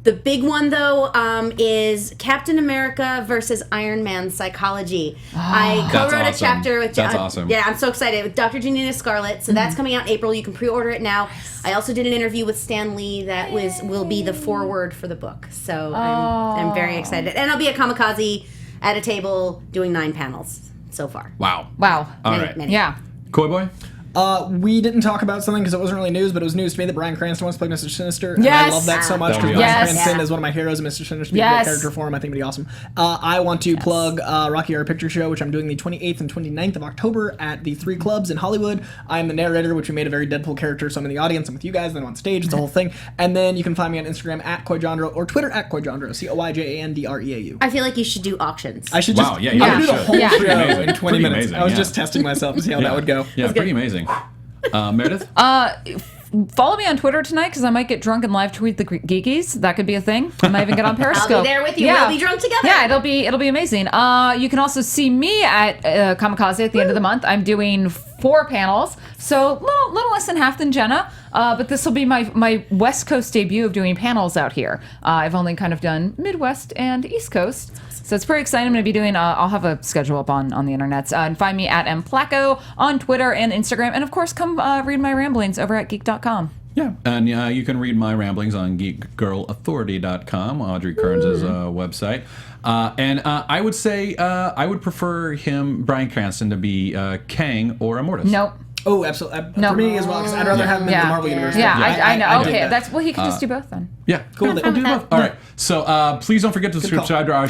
The big one, though, is Captain America versus Iron Man Psychology. I co-wrote a chapter with That's awesome. Yeah, I'm so excited. With Dr. Janina Scarlett. So that's coming out in April. You can pre-order it now. I also did an interview with Stan Lee that will be the foreword for the book. So I'm very excited. And I'll be at Kamikaze at a table doing 9 panels so far. Wow. Wow. All right. Many. Yeah. Coy Boy? We didn't talk about something because it wasn't really news, but it was news to me that Bryan Cranston wants to play Mr. Sinister. And Yes! I love that so much because That'd Bryan be awesome. Cranston Yes. is one of my heroes, and Mr. Sinister being a great character for him. I think it'd be awesome. I want to plug Rocky Horror Picture Show, which I'm doing the 28th and 29th of October at the 3 Clubs in Hollywood. I am the narrator, which we made a very Deadpool character, so I'm in the audience, I'm with you guys, then I'm on stage, it's a whole thing. And then you can find me on Instagram at Coy Jandreau or Twitter at Coy Jandreau, CoyJandreau. I feel like you should do auctions. I should Wow, just yeah, you I would do the should. whole Yeah. show Pretty amazing. in 20 Pretty minutes. amazing, I was yeah. just testing myself to see how that would go. Yeah, pretty amazing. Meredith? Follow me on Twitter tonight because I might get drunk and live tweet the Geekies. That could be a thing. I might even get on Periscope. I'll be there with you. We'll be drunk together. Yeah, it'll be amazing. You can also see me at Kamikaze at the end of the month. I'm doing 4 panels, so little less than half than Jenna. But this will be my West Coast debut of doing panels out here. I've only kind of done Midwest and East Coast. So it's pretty exciting. I'm going to be doing, I'll have a schedule up on the internet. And find me at Placko on Twitter and Instagram. And of course, come read my ramblings over at geek.com. Yeah, and you can read my ramblings on geekgirlauthority.com, Audrey Kearns' website. And I would say I would prefer Bryan Cranston, to be Kang or Immortus. Nope. Oh, absolutely. No. For me as well, because I'd rather have him in the Marvel Universe. Yeah, I know. I dig Okay, that. he could just do both then. Yeah, cool. We'll do both. All right. So please don't forget to subscribe to our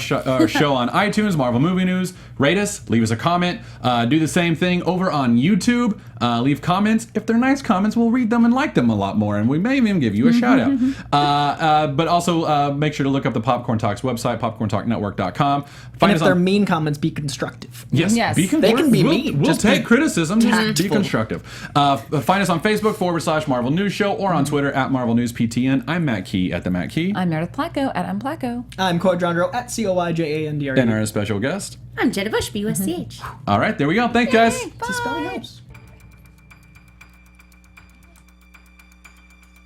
show on iTunes, Marvel Movie News. Rate us, leave us a comment. Do the same thing over on YouTube. Leave comments. If they're nice comments, we'll read them and like them a lot more, and we may even give you a shout out. But also make sure to look up the Popcorn Talks website, popcorntalknetwork.com. And if they're mean comments, be constructive. Yes, Yes. be They can be mean. We'll Just take be criticism. Just be tactful. constructive. Find us on Facebook /Marvel News Show or on Twitter at Marvel News PTN. I'm Matt Key at the Matt Key. I'm Meredith Placko at Placko. I'm Coy Jandreau at CoyJandreau. And our special guest. I'm Jenna Bush, BUSCH. All right, there we go. Thanks, guys. Spelling helps.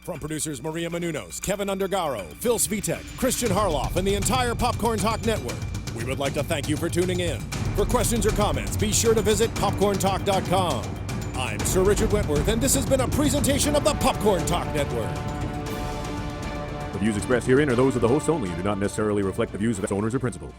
From producers Maria Menounos, Kevin Undergaro, Phil Svitek, Christian Harloff, and the entire Popcorn Talk Network, we would like to thank you for tuning in. For questions or comments, be sure to visit popcorntalk.com. I'm Sir Richard Wentworth, and this has been a presentation of the Popcorn Talk Network. The views expressed herein are those of the hosts only and do not necessarily reflect the views of its owners or principals.